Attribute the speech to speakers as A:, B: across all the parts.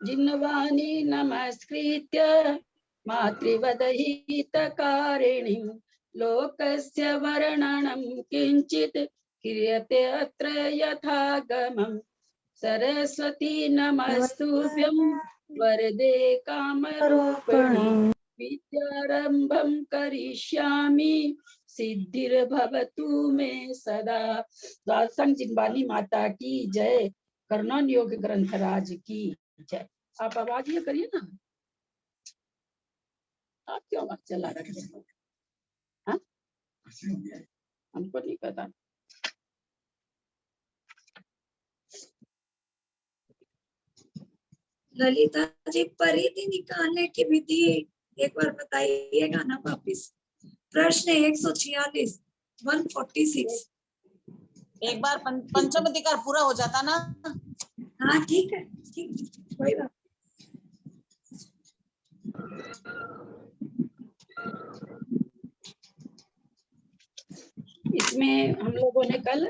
A: जिन्वानी नमस्कृत्य मातृवदहितकारिणीं लोकस्य वर्णनं किंचित क्रियते अत्र यथागमम्। सरस्वती नमस्तुभ्यं वरदे कामरूपिणी विद्यारंभं करिष्यामि सिद्धिर्भवतु मे सदा। दासंग जिनवानी माता की जय। कर्णन योग ग्रंथराज की जय। आप आवाज ये करिए ना, आप क्यों आवाज चला रहे हैं? हाँ, हमको नहीं पता।
B: ललिता जी, परिधि निकालने की विधि एक बार बताइएगा ना वापिस। प्रश्न 146 146।
C: एक बार पंचम अधिकार पूरा हो जाता ना।
B: हाँ ठीक है, ठीक, कोई बात।
A: इसमें हम लोगों ने कल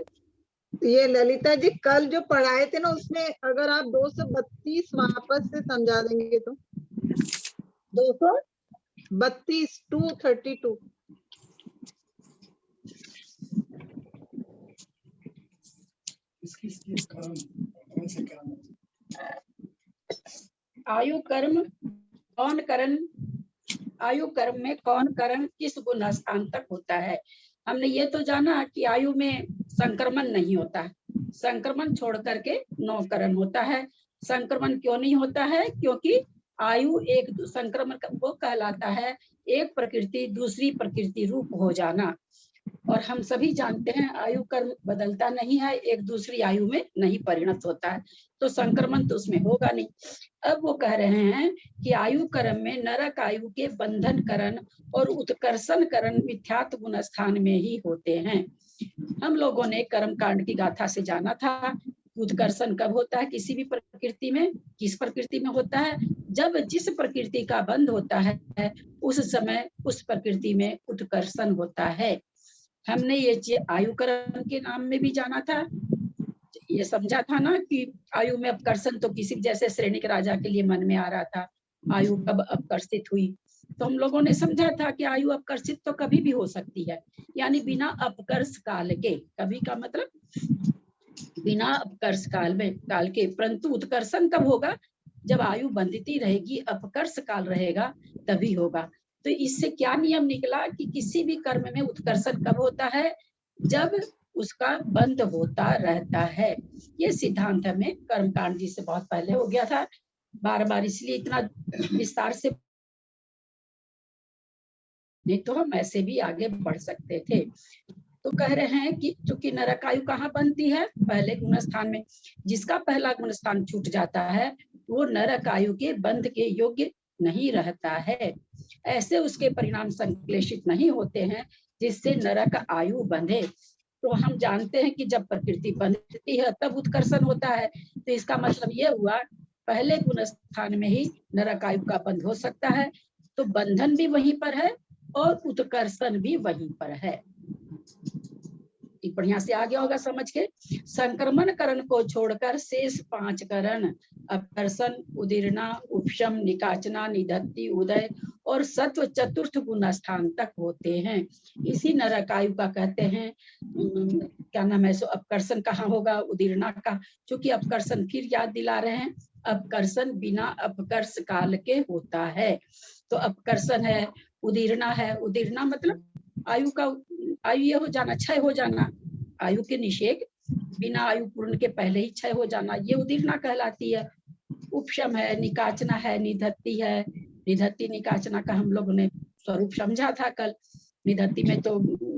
D: ये ललिता जी कल जो पढ़ाए थे ना, उसमें अगर आप 232 वापस से समझा देंगे तो 232 232।
A: आयु कर्म कौन करण, आयु कर्म में कौन करण किस गुण स्थान तक होता है। हमने ये तो जाना कि आयु में संक्रमण नहीं होता है, संक्रमण छोड़ करके 9 करण होता है। संक्रमण क्यों नहीं होता है? क्योंकि आयु एक संक्रमण वो कहलाता है एक प्रकृति दूसरी प्रकृति रूप हो जाना, और हम सभी जानते हैं आयु कर्म बदलता नहीं है, एक दूसरी आयु में नहीं परिणत होता है, तो संक्रमण तो उसमें होगा नहीं। अब वो कह रहे हैं कि आयु कर्म में नरक आयु के बंधन करण और उत्कर्षण करण मिथ्यात्व गुण स्थान में ही होते हैं। हम लोगों ने कर्म कांड की गाथा से जाना था उत्कर्षण कब होता है किसी भी प्रकृति में, किस प्रकृति में होता है? जब जिस प्रकृति का बंध होता है उस समय उस प्रकृति में उत्कर्षण होता है। हमने ये आयु कर्म के नाम में भी जाना था, ये समझा था ना कि आयु में अपकर्षण तो किसी जैसे श्रेणिक राजा के लिए मन में आ रहा था, आयु कब अपकर्षित हुई, तो हम लोगों ने समझा था कि आयु अपकर्षित तो कभी भी हो सकती है, यानी बिना अपकर्ष काल के। कभी का मतलब बिना अपकर्ष काल के, परंतु उत्कर्षण कब होगा? जब आयु बंधती रहेगी, अपकर्ष काल रहेगा तभी होगा। तो इससे क्या नियम निकला कि किसी भी कर्म में उत्कर्षण कब होता है? जब उसका बंध होता रहता है। ये सिद्धांत हमें कर्मकांड जी से बहुत पहले हो गया था, बार बार इसलिए इतना विस्तार से नहीं तो हम ऐसे भी आगे बढ़ सकते थे। तो कह रहे हैं कि चूंकि नरक आयु कहाँ बनती है? पहले गुण स्थान में। जिसका पहला गुण स्थान छूट जाता है वो नरक आयु के बंध के योग्य नहीं रहता है, ऐसे उसके परिणाम संश्लेषित नहीं होते हैं जिससे नरक आयु बंधे। तो हम जानते हैं कि जब प्रकृति बंधती है तब उत्कर्षण होता है, तो इसका मतलब ये हुआ पहले गुण स्थान में ही नरक आयु का बंध हो सकता है, तो बंधन भी वहीं पर है और उत्कर्षण भी वहीं पर है। बढ़िया से आ गया होगा समझ के। संक्रमण करण को छोड़कर शेष 5 करण अपकर्षण, उदीर्णा, उपशम, निकाचना, निधत्ति, उदय और सत्व चतुर्थ गुण स्थान तक होते हैं। इसी नरक आयु का कहते हैं क्या नाम है सो अपकर्षण कहाँ होगा? उदीर्णा का। चूंकि अपकर्षण फिर याद दिला रहे हैं, अपकर्षण बिना अपकर्ष काल के होता है। तो अपकर्षण है, उदीर्णा है, उदीर्णा मतलब आयु का आयु ये हो जाना, क्षय हो जाना, आयु के निषेध बिना आयु पूर्ण के पहले ही क्षय हो जाना, ये उदीर्णा कहलाती है। उपशम है, निकाचना है, निधत्ति है। निधत्ति निकाचना का हम लोगों ने स्वरूप समझा था कल। निधत्ति में तो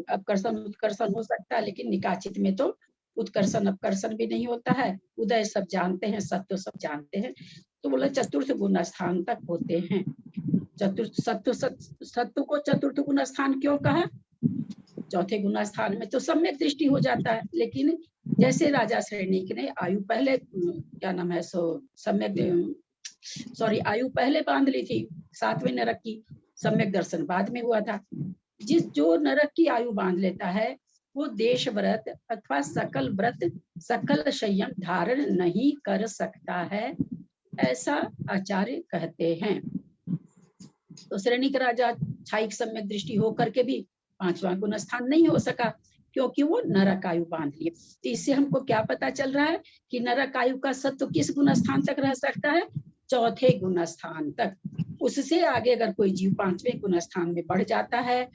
A: अपकर्षण उत्कर्षण हो सकता है, लेकिन निकाचित में तो उत्कर्षण अपकर्षण भी नहीं होता है। उदय सब जानते हैं, सत्व सब जानते हैं। तो बोला चतुर्थ गुण स्थान तक होते हैं। चतुर्थ सत्व को चतुर्थ गुण स्थान क्यों कहा? चौथे गुण स्थान में तो सम्यक दृष्टि हो जाता है, लेकिन जैसे राजा श्रेणिक ने आयु पहले क्या नाम है सो सम्यक आयु पहले बांध ली थी 7वें नरक की, सम्यक दर्शन बाद में हुआ था। जो नरक की आयु बांध लेता है वो देश व्रत अथवा सकल व्रत सकल संयम धारण नहीं कर सकता है, ऐसा आचार्य कहते हैं। तो श्रेणी का राजा छाइक सम्यक दृष्टि होकर के भी 5वां गुण स्थान नहीं हो सका, क्योंकि वो नरक आयु बांध लिए। तो इससे हमको क्या पता चल रहा है कि नरक आयु का सत्व किस गुण स्थान तक रह सकता है? 4थे गुण स्थान तक। उससे आगे अगर कोई जीव 5वें गुण स्थान में बढ़ जाता है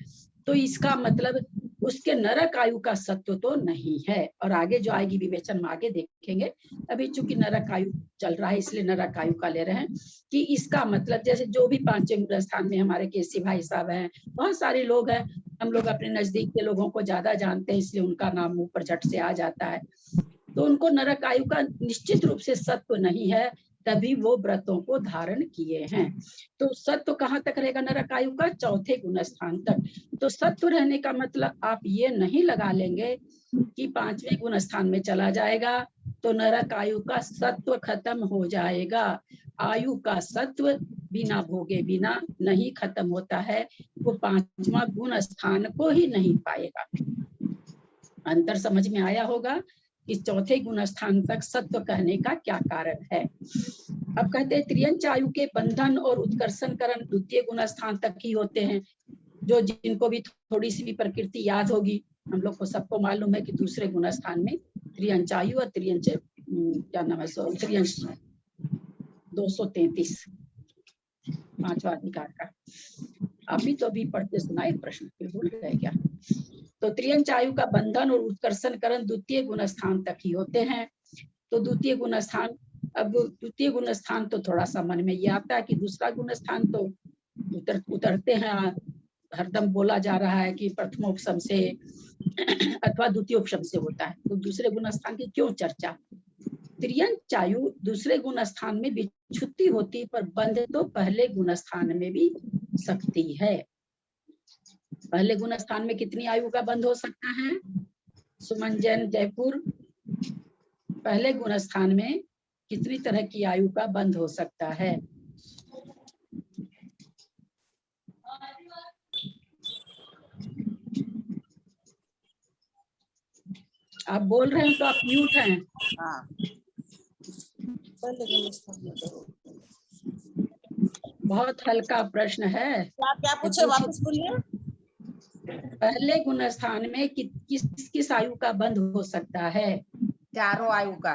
A: तो इसका मतलब उसके नरक आयु का सत्व तो नहीं है। और आगे जो आएगी विवेचन में आगे देखेंगे। अभी चूंकि नरक आयु चल रहा है इसलिए नरक आयु का ले रहे हैं कि इसका मतलब जैसे जो भी 5वें गुण स्थान में हमारे केसी भाई साहब हैं, बहुत सारे लोग हैं, हम लोग अपने नजदीक के लोगों को ज्यादा जानते हैं इसलिए उनका नाम ऊपर झट से आ जाता है। तो उनको नरक आयु का निश्चित रूप से सत्व नहीं है, तभी वो व्रतों को धारण किए हैं। तो सत्व कहाँ तक रहेगा नरक आयु का? 4थे गुण स्थान तक। तो सत्व रहने का मतलब आप ये नहीं लगा लेंगे कि 5वें गुण स्थान में चला जाएगा तो नरक आयु का सत्व खत्म हो जाएगा। आयु का सत्व बिना भोगे बिना नहीं खत्म होता है, वो 5वां गुण स्थान को ही नहीं पाएगा। अंतर समझ में आया होगा कि 4थे गुण स्थान तक सत्व कहने का क्या कारण है। अब कहते हैं त्रियंच आयु के बंधन और उत्कर्षण करण 2य गुण स्थान तक ही होते हैं। जो जिनको भी थोड़ी सी भी प्रकृति याद होगी, हम लोग को सबको मालूम है कि दूसरे गुण स्थान में त्रियंच आयु और त्रियंच क्या नाम है त्रियंच 233 5वां अधिकार का। अभी तो अभी पढ़ते सुनाए प्रश्न फिर भूल गए क्या? तो त्रियंच आयु का बंधन और उत्कर्षण करण 2य गुण स्थान तक ही होते हैं। तो 2य गुण स्थान, अब 2य गुण स्थान तो थोड़ा सा मन में ये आता है कि दूसरा गुण स्थान तो उतरते हैं, हरदम बोला जा रहा है कि प्रथमोपशम से अथवा 2तीयोपशम से होता है, तो दूसरे गुण स्थान की क्यों चर्चा? त्रियंच आयु दूसरे गुण स्थान में विच्छुत्ति होती पर बंध तो पहले गुण स्थान में भी सकती है। पहले गुण स्थान में कितनी आयु का बंध हो सकता है? सुमन जैन जयपुर, पहले गुण स्थान में कितनी तरह की आयु का बंध हो सकता है? आप बोल रहे हैं तो आप म्यूट हैं।
C: हाँ।
A: बहुत हल्का प्रश्न है।
C: क्या क्या पूछे, वापस बोलिए।
A: पहले गुण स्थान में किस किस आयु का बंध हो सकता है?
E: चारों आयु का।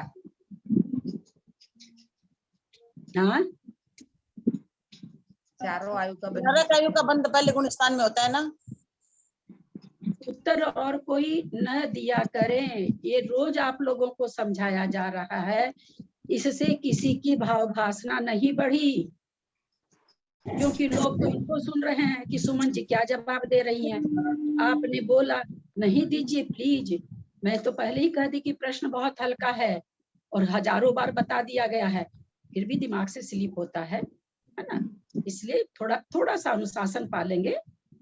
A: हाँ,
E: चारों आयु का बंध।
C: नरक आयु का बंध पहले गुण स्थान में होता है ना?
A: उत्तर और कोई न दिया करें, ये रोज आप लोगों को समझाया जा रहा है, इससे किसी की भाव भासना नहीं बढ़ी, क्योंकि लोग तो इनको सुन रहे हैं कि सुमन जी क्या जवाब दे रही हैं। आपने बोला नहीं दीजिए प्लीज, मैं तो पहले ही कह दी कि प्रश्न बहुत हल्का है और हजारों बार बता दिया गया है, फिर भी दिमाग से स्लिप होता है ना। इसलिए थोड़ा सा अनुशासन पालेंगे।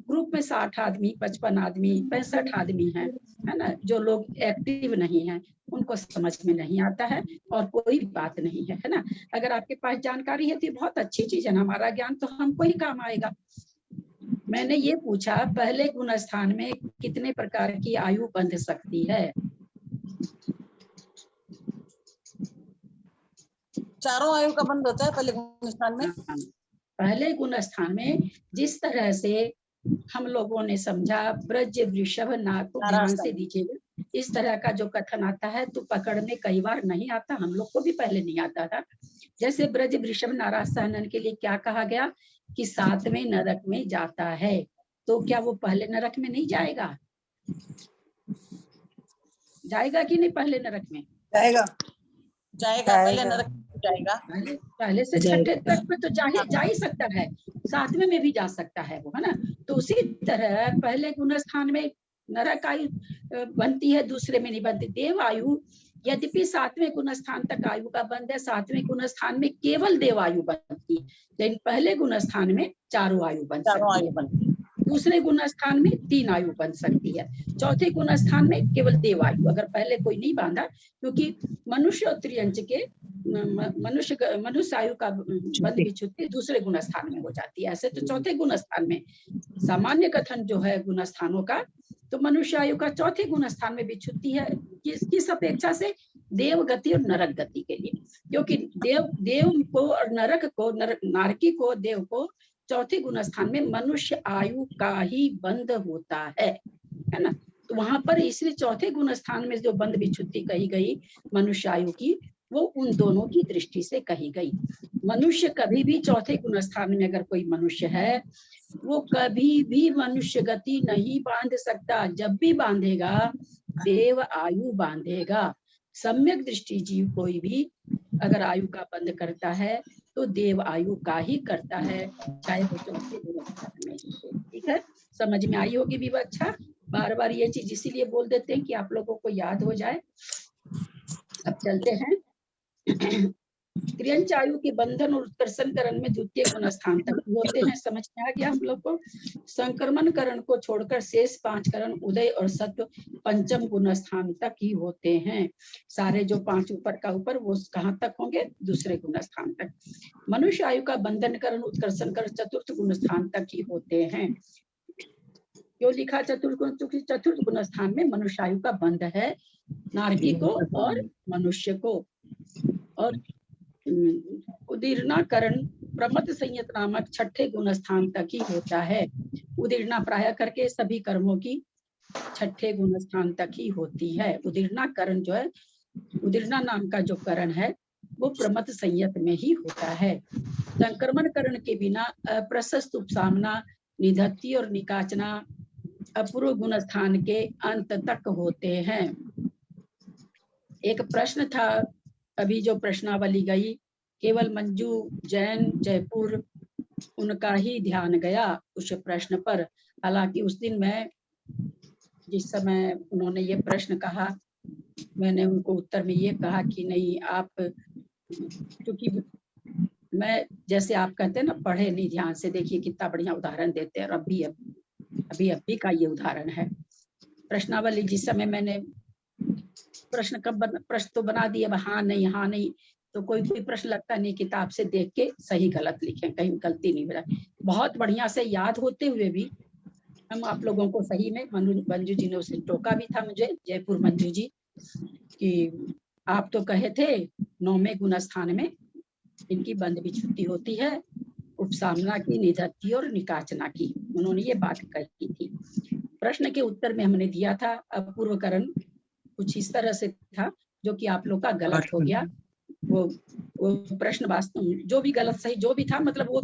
A: ग्रुप में 60 आदमी 55 आदमी 65 आदमी है ना, जो लोग एक्टिव नहीं है उनको समझ में नहीं आता है और कोई बात नहीं है ना। अगर आपके पास जानकारी है तो बहुत अच्छी चीज है ना, हमारा ज्ञान तो हमको ही काम आएगा। मैंने ये पूछा पहले गुण स्थान में कितने प्रकार की आयु बंध सकती है?
C: चारों आयु का बंध होता है पहले गुण स्थान में।
A: पहले गुण स्थान में जिस तरह से हम लोगों ने समझा, ब्रज वृषभ नाग को ध्यान से दीजिएगा, इस तरह का जो कथन आता है तो पकड़ में कई बार नहीं आता, हम लोग को भी पहले नहीं आता था। जैसे ब्रज वृषभ नाराज सहनन के लिए क्या कहा गया कि 7वें नरक में जाता है, तो क्या वो पहले नरक में नहीं जाएगा? जाएगा कि नहीं पहले नरक में?
C: जाएगा पहले नरक जाएगा।
A: पहले से 6ठे तक में तो जा ही सकता है, 7वें में भी जा सकता है वो, है ना। तो उसी तरह पहले गुण स्थान में नरक आयु बनती है, दूसरे में नहीं बनती। देव आयु यद्यपि 7वें गुण स्थान तक आयु का बंध है, 7वें गुण स्थान में केवल देव आयु बनती है, लेकिन पहले गुण स्थान में चारों आयु बन सकती है। दूसरे गुण स्थान में 3 आयु बन सकती है, चौथे गुण स्थान में केवल देव आयु, अगर पहले कोई नहीं बांधा, क्योंकि मनुष्य और त्रियंच के मनुष्य आयु का बंध विच्छुत्ति दूसरे गुण स्थान में हो जाती है। ऐसे तो चौथे गुण स्थान में सामान्य कथन जो है गुण स्थानों का तो मनुष्य आयु का चौथे गुण स्थान में विच्छुद्धि है। किस अपेक्षा से? देव गति और नरक गति के लिए, क्योंकि देव को और नारकी को, देव को चौथे गुण स्थान में मनुष्य आयु का ही बंध होता है ना। तो वहां पर इसलिए चौथे गुण स्थान में जो बंध विच्छुद्धि कही गई मनुष्य आयु की, वो उन दोनों की दृष्टि से कही गई। मनुष्य कभी भी चौथे गुण स्थान में अगर कोई मनुष्य है, वो कभी भी मनुष्य गति नहीं बांध सकता। जब भी बांधेगा देव आयु बांधेगा। सम्यक दृष्टि जीव कोई भी अगर आयु का बंध करता है तो देव आयु का ही करता है, चाहे वो चौथे गुण स्थान में ही हो। ठीक है, समझ में आई होगी विवक्षा। बार बार ये चीज इसीलिए बोल देते हैं कि आप लोगों को याद हो जाए। अब चलते हैं। क्रियंच आयु के बंधन और उत्कर्षण करण में द्वितीय गुण स्थान तक होते हैं। समझ में आ गया हम लोग को? संक्रमण करण को छोड़कर शेष 5 करण उदय और सत्व पंचम गुण स्थान तक ही होते हैं। सारे जो 5 ऊपर का ऊपर वो कहाँ तक होंगे? दूसरे गुण स्थान तक। मनुष्य आयु का बंधन करण उत्कर्षण कर चतुर्थ गुण स्थान तक ही होते हैं। क्यों लिखा चतुर्थ गुण? क्योंकि चतुर्थ गुण स्थान में मनुष्य आयु का बंध है, नारकी को और मनुष्य को। और उदीर्णाकरण प्रमथ संयत नामक छठे गुण स्थान तक ही होता है। उदीर्णा प्राय करके सभी कर्मों की छठे गुण स्थान तक ही होती है। उदीर्णाकरण जो है, उदीर्णा नाम का जो करण है वो प्रमथ संयत में ही होता है। संक्रमण करण के बिना अप्रशस्त उपसामना, निधत्ती और निकाचना अपूर्व गुण स्थान के अंत तक होते हैं। एक प्रश्न था अभी जो प्रश्नावली गई, केवल मंजू जैन जयपुर उनका ही ध्यान गया उस प्रश्न पर। हालांकि उस दिन मैं जिस समय उन्होंने ये प्रश्न कहा, मैंने उनको उत्तर में ये कहा कि नहीं, आप, क्योंकि मैं जैसे आप कहते हैं ना, पढ़े नहीं ध्यान से। देखिए कितना बढ़िया उदाहरण देते हैं। और अभी का ये उदाहरण है। प्रश्नावली जिस समय मैंने प्रश्न तो बना दिया, हाँ नहीं, तो कोई प्रश्न लगता नहीं, किताब से देख के सही गलत लिखें, कहीं गलती नहीं हो। बहुत बढ़िया से याद होते हुए भी हम आप लोगों को सही में, मंजू जी ने उसे टोका भी था मुझे, जयपुर मंजू जी, कि आप तो कहे थे 9वें गुण स्थान में इनकी बंध विच्छुद्धि होती है, उपसामना की, निधत्ती और निकाचना की। उन्होंने ये बात कही थी। प्रश्न के उत्तर में हमने दिया था अपूर्व करण कुछ इस तरह से था, जो कि आप लोग का गलत हो गया। वो प्रश्न वास्तव जो भी गलत सही जो भी था, मतलब वो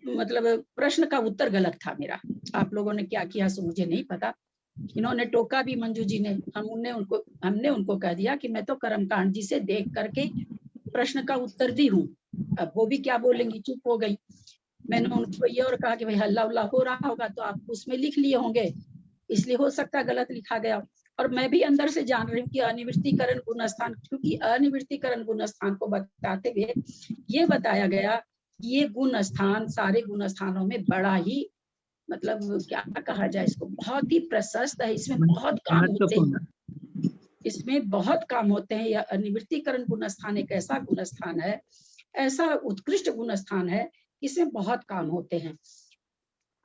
A: मतलब प्रश्न का उत्तर गलत था मेरा। आप लोगों ने क्या किया सो मुझे नहीं पता। इन्होंने टोका भी मंजू जी ने, हमने उनको कह दिया कि मैं तो कर्मकांड जी से देख करके प्रश्न का उत्तर दी हूँ। अब वो भी क्या बोलेंगी, चुप हो गई। मैंने उनको ये और कहा कि भाई हल्ला उल्ला हो रहा होगा तो आप उसमें लिख लिए होंगे, इसलिए हो सकता है गलत लिखा गया। और मैं भी अंदर से जान रही हूँ कि अनिवृत्तिकरण गुण स्थान, क्योंकि अनिवृत्तिकरण गुण स्थान को बताते हुए ये बताया गया कि ये गुण स्थान सारे गुण स्थानों में बड़ा ही, मतलब क्या कहा जाए इसको, बहुत ही प्रशस्त है। इसमें बहुत काम होते हैं, इसमें बहुत काम होते हैं। यह अनिवृत्तिकरण गुण स्थान एक ऐसा गुण स्थान है, ऐसा उत्कृष्ट गुण स्थान है, इसमें बहुत काम होते हैं।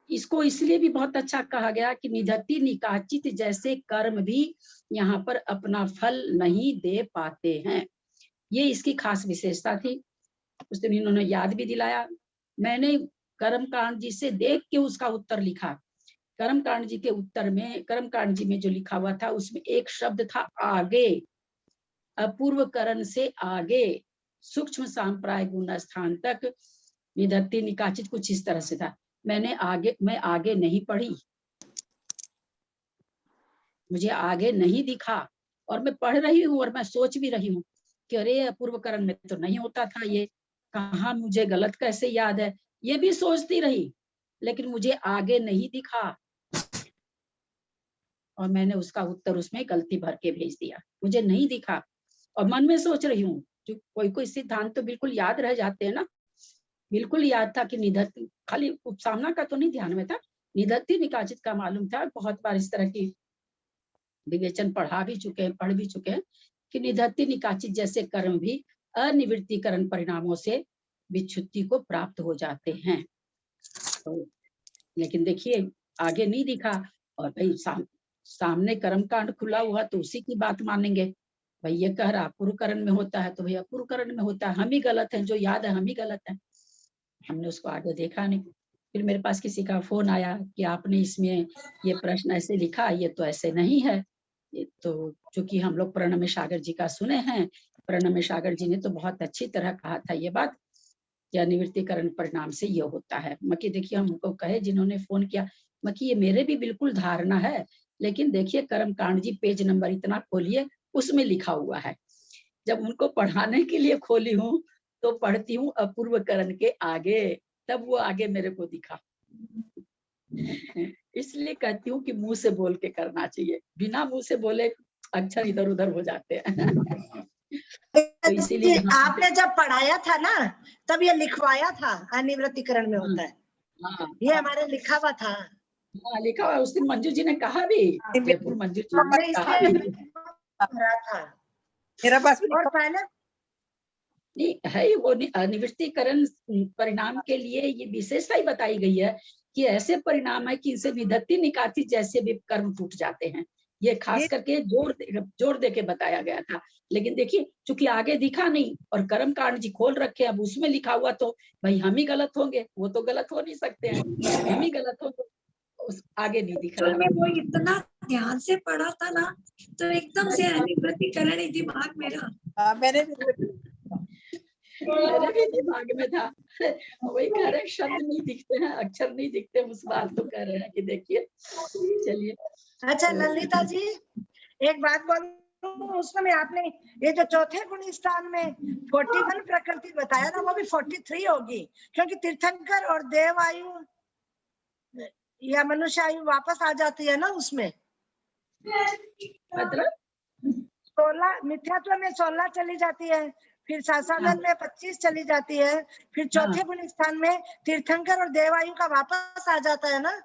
A: इसको इसलिए भी बहुत अच्छा कहा गया कि निधत्ती निकाचित जैसे कर्म भी यहाँ पर अपना फल नहीं दे पाते हैं। ये इसकी खास विशेषता थी। उस दिन इन्होंने याद भी दिलाया। मैंने कर्मकांड जी से देख के उसका उत्तर लिखा। कर्मकांड जी के उत्तर में, कर्मकांड जी में जो लिखा हुआ था उसमें एक शब्द था आगे, अपूर्व करण से आगे, सूक्ष्म सांप्राय गुण स्थान तक निधत्ती निकाचित, कुछ इस तरह से था। मैं आगे नहीं पढ़ी, मुझे आगे नहीं दिखा, और मैं पढ़ रही हूँ और मैं सोच भी रही हूँ कि अरे अपूर्व करण में तो नहीं होता था, ये कहाँ, मुझे गलत कैसे याद है, ये भी सोचती रही, लेकिन मुझे आगे नहीं दिखा और मैंने उसका उत्तर उसमें गलती भर के भेज दिया, मुझे नहीं दिखा। और मन में सोच रही हूँ, जो कोई सिद्धांत तो बिल्कुल याद रह जाते हैं ना, बिल्कुल याद था कि निधत्ती, खाली उपसामना का तो नहीं ध्यान में था, निधत्ती निकाचित का मालूम था। बहुत बार इस तरह की विवेचन पढ़ भी चुके हैं कि निधत्ती निकाचित जैसे कर्म भी अनिवृत्तिकरण परिणामों से विच्छुद्धि को प्राप्त हो जाते हैं। तो लेकिन देखिए आगे नहीं दिखा, और भाई सामने कर्म कांड खुला हुआ तो उसी की बात मानेंगे। भाई ये कह रहा पूर्व करण में होता है तो भैया पूर्व करण में होता है, हम ही गलत हैं, जो याद है हम ही गलत हैं। हमने उसको आगे देखा नहीं। फिर मेरे पास किसी का फोन आया कि आपने इसमें ये प्रश्न ऐसे लिखा, ये तो ऐसे नहीं है। ये तो चूंकि हम लोग प्रणमेश सागर जी का सुने हैं, प्रणमेश सागर जी ने तो बहुत अच्छी तरह कहा था ये बात कि अनिवृत्तिकरण परिणाम से ये होता है। मकी देखिए हमको कहे जिन्होंने फोन किया, मकी ये मेरे भी बिल्कुल धारणा है, लेकिन देखिए कर्म कांड जी पेज नंबर इतना खोलिए, उसमें लिखा हुआ है। जब उनको पढ़ाने के लिए खोली हूँ तो पढ़ती हूँ अपूर्व करण के आगे, तब वो आगे मेरे को दिखा। इसलिए कहती हूँ कि मुंह से बोल के करना चाहिए, बिना मुंह से बोले अक्षर इधर उधर हो जाते हैं। तो इसीलिए
F: आपने जब पढ़ाया था ना तब ये लिखवाया था अनिवृत्तिकरण में होता है, ये हमारे लिखा हुआ था।
A: हाँ लिखा हुआ, उस दिन मंजू जी ने कहा भी, जयपुर मंजू जी ने कहा भी
F: पढ़ा था
E: मेरा पास भी
F: और पहले
A: नहीं है। वो अनिवृत्तिकरण परिणाम के लिए ये विशेषता ही बताई गई है कि ऐसे परिणाम है कि इनसे विधत्ति निकाती जैसे भी कर्म टूट जाते हैं। ये खास करके जोर दे के बताया गया था। लेकिन देखिए चूंकि आगे दिखा नहीं और कर्म कांड जी खोल रखे, अब उसमें लिखा हुआ तो भाई हम ही गलत होंगे, वो तो गलत हो नहीं सकते हैं, हम ही गलत होंगे, उस आगे नहीं दिख रहा।
B: मैं वो इतना ध्यान से पढ़ा था ना तो एकदम से अनिवृत्तिकरण ही दिमाग मेरा।
E: मैंने भी
A: मेरे भी दिमाग में था। वही कह रहे शब्द नहीं दिखते हैं, अक्षर नहीं दिखते, उस बात को कह रहे हैं कि देखिए। चलिए
F: अच्छा ललिता जी एक बात बोलूं, उसमें आपने ये जो चौथे गुण स्थान में 41 प्रकृति बताया ना, वो भी 43 होगी, क्योंकि तीर्थंकर और देव आयु या मनुष्य आयु वापस आ जाती है ना उसमें।
A: मतलब
F: 16 मिथ्यात्व में 16 चली जाती है, फिर सासादन में 25 चली जाती है, फिर चौथे गुण स्थान में तीर्थंकर और देवायु का वापस आ जाता है ना।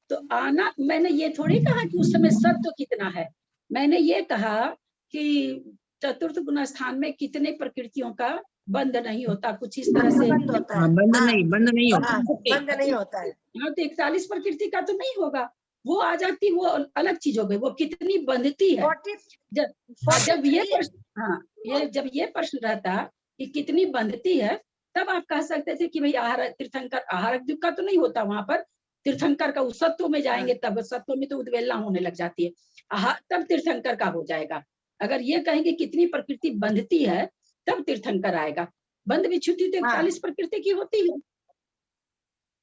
A: तो आना, मैंने ये थोड़ी कहा कि उस समय सत्व कितना है, मैंने ये कहा कि चतुर्थ गुण स्थान में कितने प्रकृतियों का बंध नहीं होता, कुछ इस तरह से
F: बंद होता है।
G: बंद नहीं होता।
F: हाँ, बंद नहीं होता है।
A: हाँ तो 41 प्रकृति का तो नहीं होगा, वो आ जाती, वो अलग चीज हो गई, वो कितनी बंधती है। जब ये प्रश्न, हाँ ये जब ये प्रश्न रहता कि कितनी बंधती है, तब आप कह सकते थे कि भाई आहार तीर्थंकर आहार का तो नहीं होता, वहां पर तीर्थंकर का उस सत्व में जाएंगे तब सत्व में तो उद्वेलना होने लग जाती है, तब तीर्थंकर का हो जाएगा। अगर ये कहेंगे कितनी प्रकृति बंधती है तब तीर्थंकर आएगा। बंध विच्छुति तो 41 प्रकृति की होती है,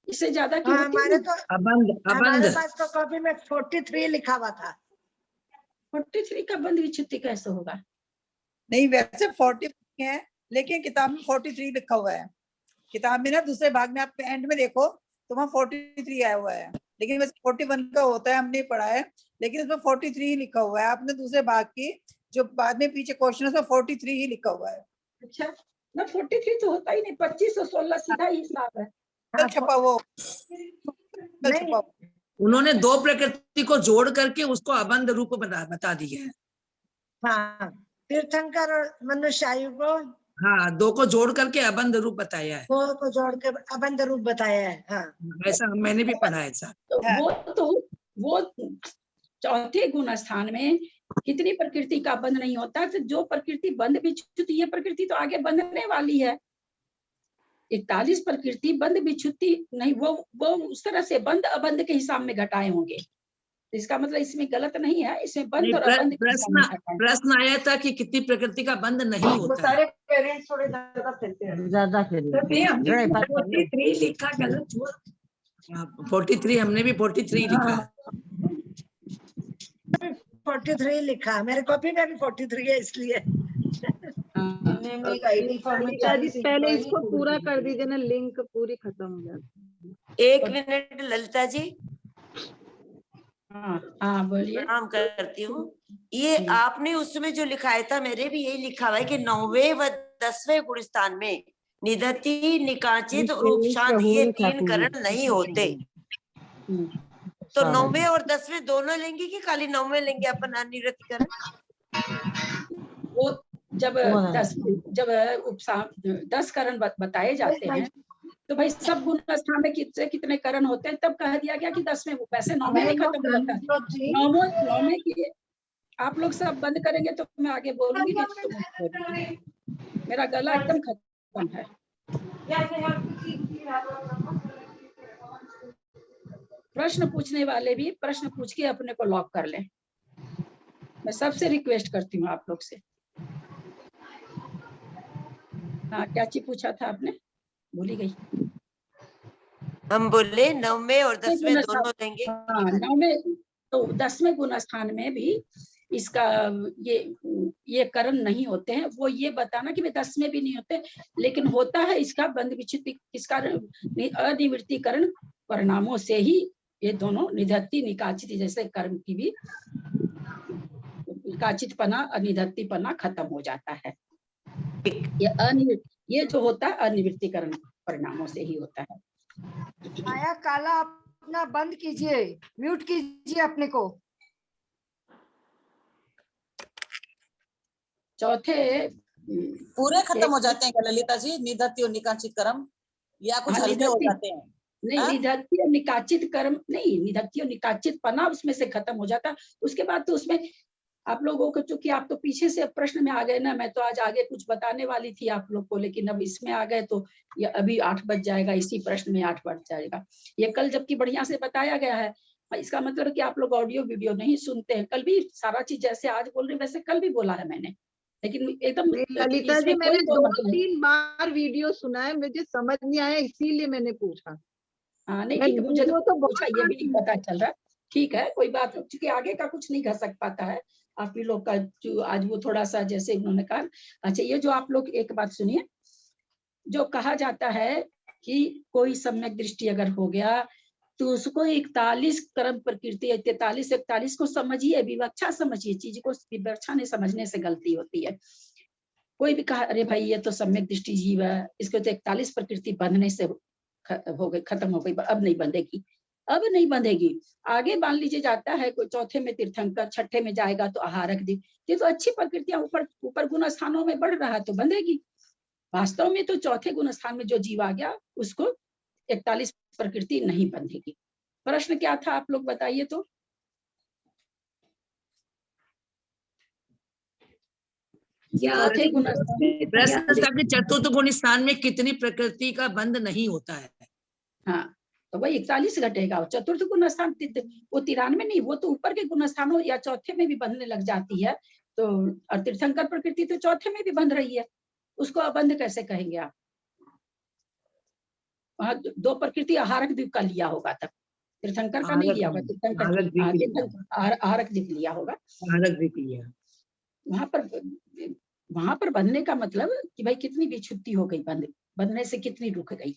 A: इससे ज्यादा की होती
F: हमारे
A: है।
F: तो हमारे पास तो कॉपी में 43 लिखा हुआ था।
A: 43 का बंध विच्छुति कैसे होगा?
E: नहीं, वैसे 40 है लेकिन किताब में 43 लिखा हुआ है। किताब में ना दूसरे भाग में आप एंड में देखो तो वहाँ 43 आया हुआ है, लेकिन वैसे 41 का होता है, हमने पढ़ा है, लेकिन इसमें 43 ही लिखा हुआ है। आपने दूसरे भाग की जो बाद में पीछे क्वेश्चन है उसमें 43 ही लिखा हुआ है।
A: अच्छा ना, 43 तो होता ही नहीं, 25 और 16 सीधा ही हिसाब है।
E: कल छपा वो कल
F: नहीं।
E: छपा
G: उन्होंने दो प्रकृति को जोड़ करके उसको अबंध रूप बता दिया है।
F: हाँ, तीर्थंकर और मनुष्य आयु को,
G: हाँ, दो को जोड़ करके अबंध रूप बताया है।
F: दो को जोड़ के अबंध रूप बताया है। हाँ
G: ऐसा मैंने भी पढ़ा है ऐसा।
A: तो वो चौथे गुण स्थान में कितनी प्रकृति का बंध नहीं होता, तो जो प्रकृति बंध विच्छुति, ये प्रकृति तो आगे बंधने वाली है। 41 प्रकृति बंध विच्छुति नहीं, वो उस तरह से बंध अबंध के हिसाब में घटाए होंगे। इसका मतलब इसमें गलत नहीं है, इसमें बंध और अबंध
G: प्रश्न आया था कि कितनी प्रकृति का बंध नहीं होता।
F: सारे पेरेंट्स थोड़े ज्यादा खेलते हैं।
D: ज्यादा खेलिए।
B: 43 लिखा गलत हुआ।
G: 43 हमने भी 43 लिखा है।
F: 43 लिखा, मेरे कॉपी में भी 43 है इसलिए।
D: पहले इसको पूरा कर दीजिए ना, लिंक पूरी खत्म हो जाती।
H: एक मिनट ललिता जी,
A: हाँ बोलिए।
H: प्रणाम करती हूँ। ये आपने उसमें जो लिखाया था, मेरे भी यही लिखा हुआ है कि 9वें व 10वें गुण स्थान में निधति, निकाचित और उपशांत ये 3 करण नहीं होते। तो 9वें और 10वें दोनों लेंगे कि खाली 9वें लेंगे अपन अनिवृत्तिकरण?
A: वो जब 10 करण बताए जाते हैं तो भाई सब गुण स्थान में कितने करण होते हैं, तब कह दिया गया कि 10वें, वैसे 9वें में खत्म होता है। 9वें की आप लोग सब बंद करेंगे तो मैं आगे बोलूंगी, नहीं तो मैं बोलूंगी। मेरा गला एकदम खत्म है। प्रश्न पूछने वाले भी प्रश्न पूछ के अपने को लॉक कर लें, मैं सबसे रिक्वेस्ट करती हूँ आप लोग से। हाँ, क्या चीज पूछा था आपने, भूली गई।
H: हम बोले 9वें और 10वें दोनों देंगे।
A: हाँ, 9वें तो 10वें गुण स्थान में भी इसका ये करण नहीं होते हैं। वो ये बताना कि वे 10वें भी नहीं होते, लेकिन होता है इसका बंध विच्छित्ति, इसका अनिवृत्तीकरण परिणामों से ही ये दोनों निधत्ती निकाचित जैसे कर्म की भी निकाचितपना अनिधत्तीपना खत्म हो जाता है। ये जो होता है अनिवृत्तीकरण परिणामों से ही होता है।
F: माया काला अपना बंद कीजिए, म्यूट कीजिए अपने को।
A: चौथे
C: पूरे खत्म हो जाते हैं क्या ललिता जी, निधत्ती और निकाचित कर्म, या कुछ हल्के हो जाते हैं?
A: नहीं, निधत्ती और निकाचित कर्म नहीं, निधत्ती और निकाचित पना उसमें से खत्म हो जाता। उसके बाद तो उसमें आप लोगों को, चूंकि आप तो पीछे से प्रश्न में आ गए ना, मैं तो आज आगे कुछ बताने वाली थी आप लोग को, लेकिन अब इसमें आ गए तो ये अभी 8 बज जाएगा, इसी प्रश्न में 8 बज जाएगा। ये कल जबकि बढ़िया से बताया गया है, इसका मतलब कि आप लोग ऑडियो वीडियो नहीं सुनते हैं। कल भी सारा चीज जैसे आज बोल रही वैसे कल भी बोला है मैंने, लेकिन एकदम
D: ललिता जी, मैंने 2-3 बार वीडियो सुना है, मुझे समझ नहीं आया, इसीलिए मैंने पूछा।
A: हाँ नहीं ठीक है, मुझे तो पूछा ये भी नहीं पता चल रहा। ठीक है, कोई बात नहीं, क्योंकि आगे का कुछ नहीं कर सक पाता है आप ही लोग का, जो आज वो थोड़ा सा जैसे उन्होंने कहा। अच्छा, ये जो आप लोग एक बात सुनिए, जो कहा जाता है कि कोई सम्यक दृष्टि अगर हो गया तो उसको 41 कर्म प्रकृति 43 41 को समझिए, विवक्षा समझिए, चीज को विवक्षा नहीं समझने से गलती होती है। कोई भी कहा अरे भाई ये तो सम्यक दृष्टि जीव है, इसको तो 41 प्रकृति बंधने से हो गई, खत्म हो गई, अब नहीं बंधेगी, अब नहीं बंधेगी। आगे मान लीजिए जाता है कोई चौथे में तीर्थंकर, छठे में जाएगा तो आहारक दिक, ये तो अच्छी प्रकृतियां ऊपर गुण स्थानों में बढ़ रहा है तो बंधेगी। वास्तव में तो चौथे गुण स्थान में जो जीव आ गया उसको 41 प्रकृति नहीं बंधेगी। प्रश्न क्या था आप लोग बताइए तो। चौथे गुण
G: प्रश्न था कि चतुर्थ गुण स्थान में कितनी प्रकृति का बंध नहीं होता है।
A: हाँ, तो वही 41 घटेगा। चतुर्थ गुण स्थान वो 93 नहीं, वो तो ऊपर के गुण स्थानों या चौथे में भी बंधने लग जाती है। तो और तीर्थंकर प्रकृति तो चौथे में भी बंध रही है, उसको अबंध कैसे कहेंगे आप। वहां 2 प्रकृति आहारक द्वीप का लिया होगा, तब तीर्थंकर का नहीं लिया होगा, तीर्थंकर आहारक द्वीप लिया होगा,
G: आहारक द्वीप लिया।
A: वहां पर बंधने का मतलब कि भाई कितनी विच्छुत्ति हो गई, बंधने से कितनी रुक गई।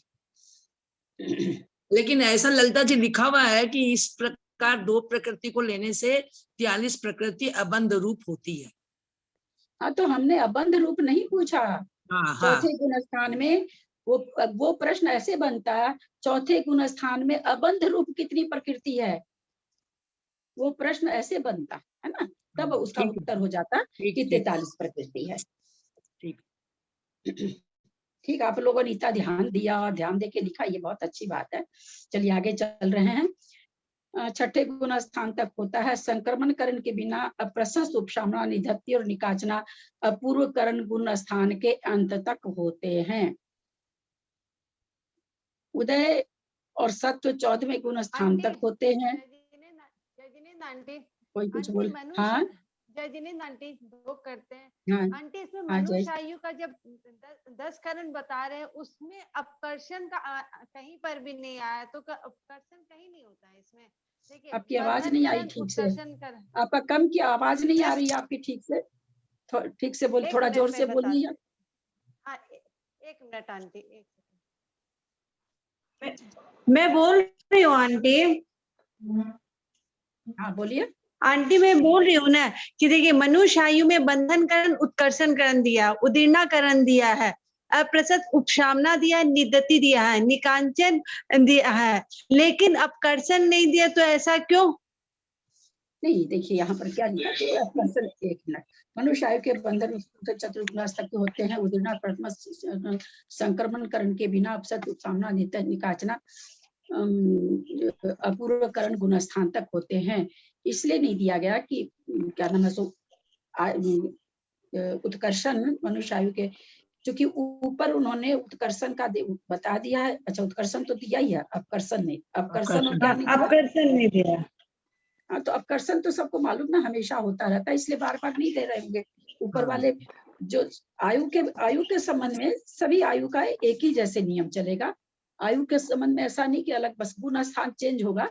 G: लेकिन ऐसा ललिता जी लिखा हुआ है कि इस प्रकार 2 प्रकृति को लेने से 43 प्रकृति अबंध रूप होती है।
A: हाँ, तो हमने अबंध रूप नहीं पूछा।
G: हाँ,
A: चौथे गुण स्थान में वो प्रश्न ऐसे बनता है, चौथे गुण स्थान में अबंध रूप कितनी प्रकृति है, वो प्रश्न ऐसे बनता है ना, तब उसका उत्तर हो जाता कि 43 प्रकृति है। ठीक, आप लोगों ने इतना ध्यान दिया और ध्यान देके लिखा, ये बहुत अच्छी बात है। चलिए आगे चल रहे हैं। छठे गुण स्थान तक होता है संक्रमण करण के बिना अप्रशस्त उपशामना निधत्ती और निकाचना अपूर्व करण गुण स्थान के अंत तक होते हैं। उदय और सत्व 14वें गुण स्थान तक होते हैं। कोई कुछ बोल। हाँ
I: आंटी दो करते हैं।
A: हाँ,
I: आंटी इसमें मनुष्य आयु का जब 10 करण बता रहे हैं, उसमें अपकर्षण का कहीं पर भी नहीं आया, तो अपकर्षण कहीं नहीं होता है इसमें। देखिए
A: आपकी आवाज नहीं आई ठीक से, आपका कम की आवाज नहीं आ रही है आपकी ठीक से, ठीक से बोल, थोड़ा जोर से बोलिए।
I: एक मिनट आंटी,
J: मैं बोल रही हूँ आंटी।
A: हाँ बोलिए
J: आंटी, मैं बोल रही हूँ ना कि देखिए मनुष्य आयु में बंधन करण उत्कर्षण करण दिया, उदीर्णा करण दिया है, अप्रसत उपशामना दिया है, निदति दिया है, निकांचन दिया है, लेकिन अपकर्षण नहीं दिया, तो ऐसा क्यों?
A: नहीं, देखिए यहाँ पर क्या लिखा है अपकर्षण। एक मिनट, मनुष्य आयु के बंधन चतुर्गुणास तक के होते हैं। उदीर्णा प्रथम संक्रमण करण के बिना अपसत उत्सामना निकाचना अपूर्व करण गुणस्थान तक होते हैं। इसलिए नहीं दिया गया कि क्या नाम है सो उत्कर्षण मनुष्य आयु के, क्योंकि ऊपर उन्होंने उत्कर्षण का बता दिया है। अच्छा, उत्कर्षण तो दिया ही है, अपकर्षण नहीं। अपकर्षण और क्या नहीं दिया?
J: अपकर्षण नहीं दिया।
A: हाँ, तो अपकर्षण तो सबको मालूम ना हमेशा होता रहता है, इसलिए बार बार नहीं दे रहे होंगे। ऊपर वाले जो आयु के संबंध में सभी आयु का एक ही जैसे नियम चलेगा। आयु के संबंध में ऐसा नहीं कि अलग बस गुण स्थान चेंज होगा,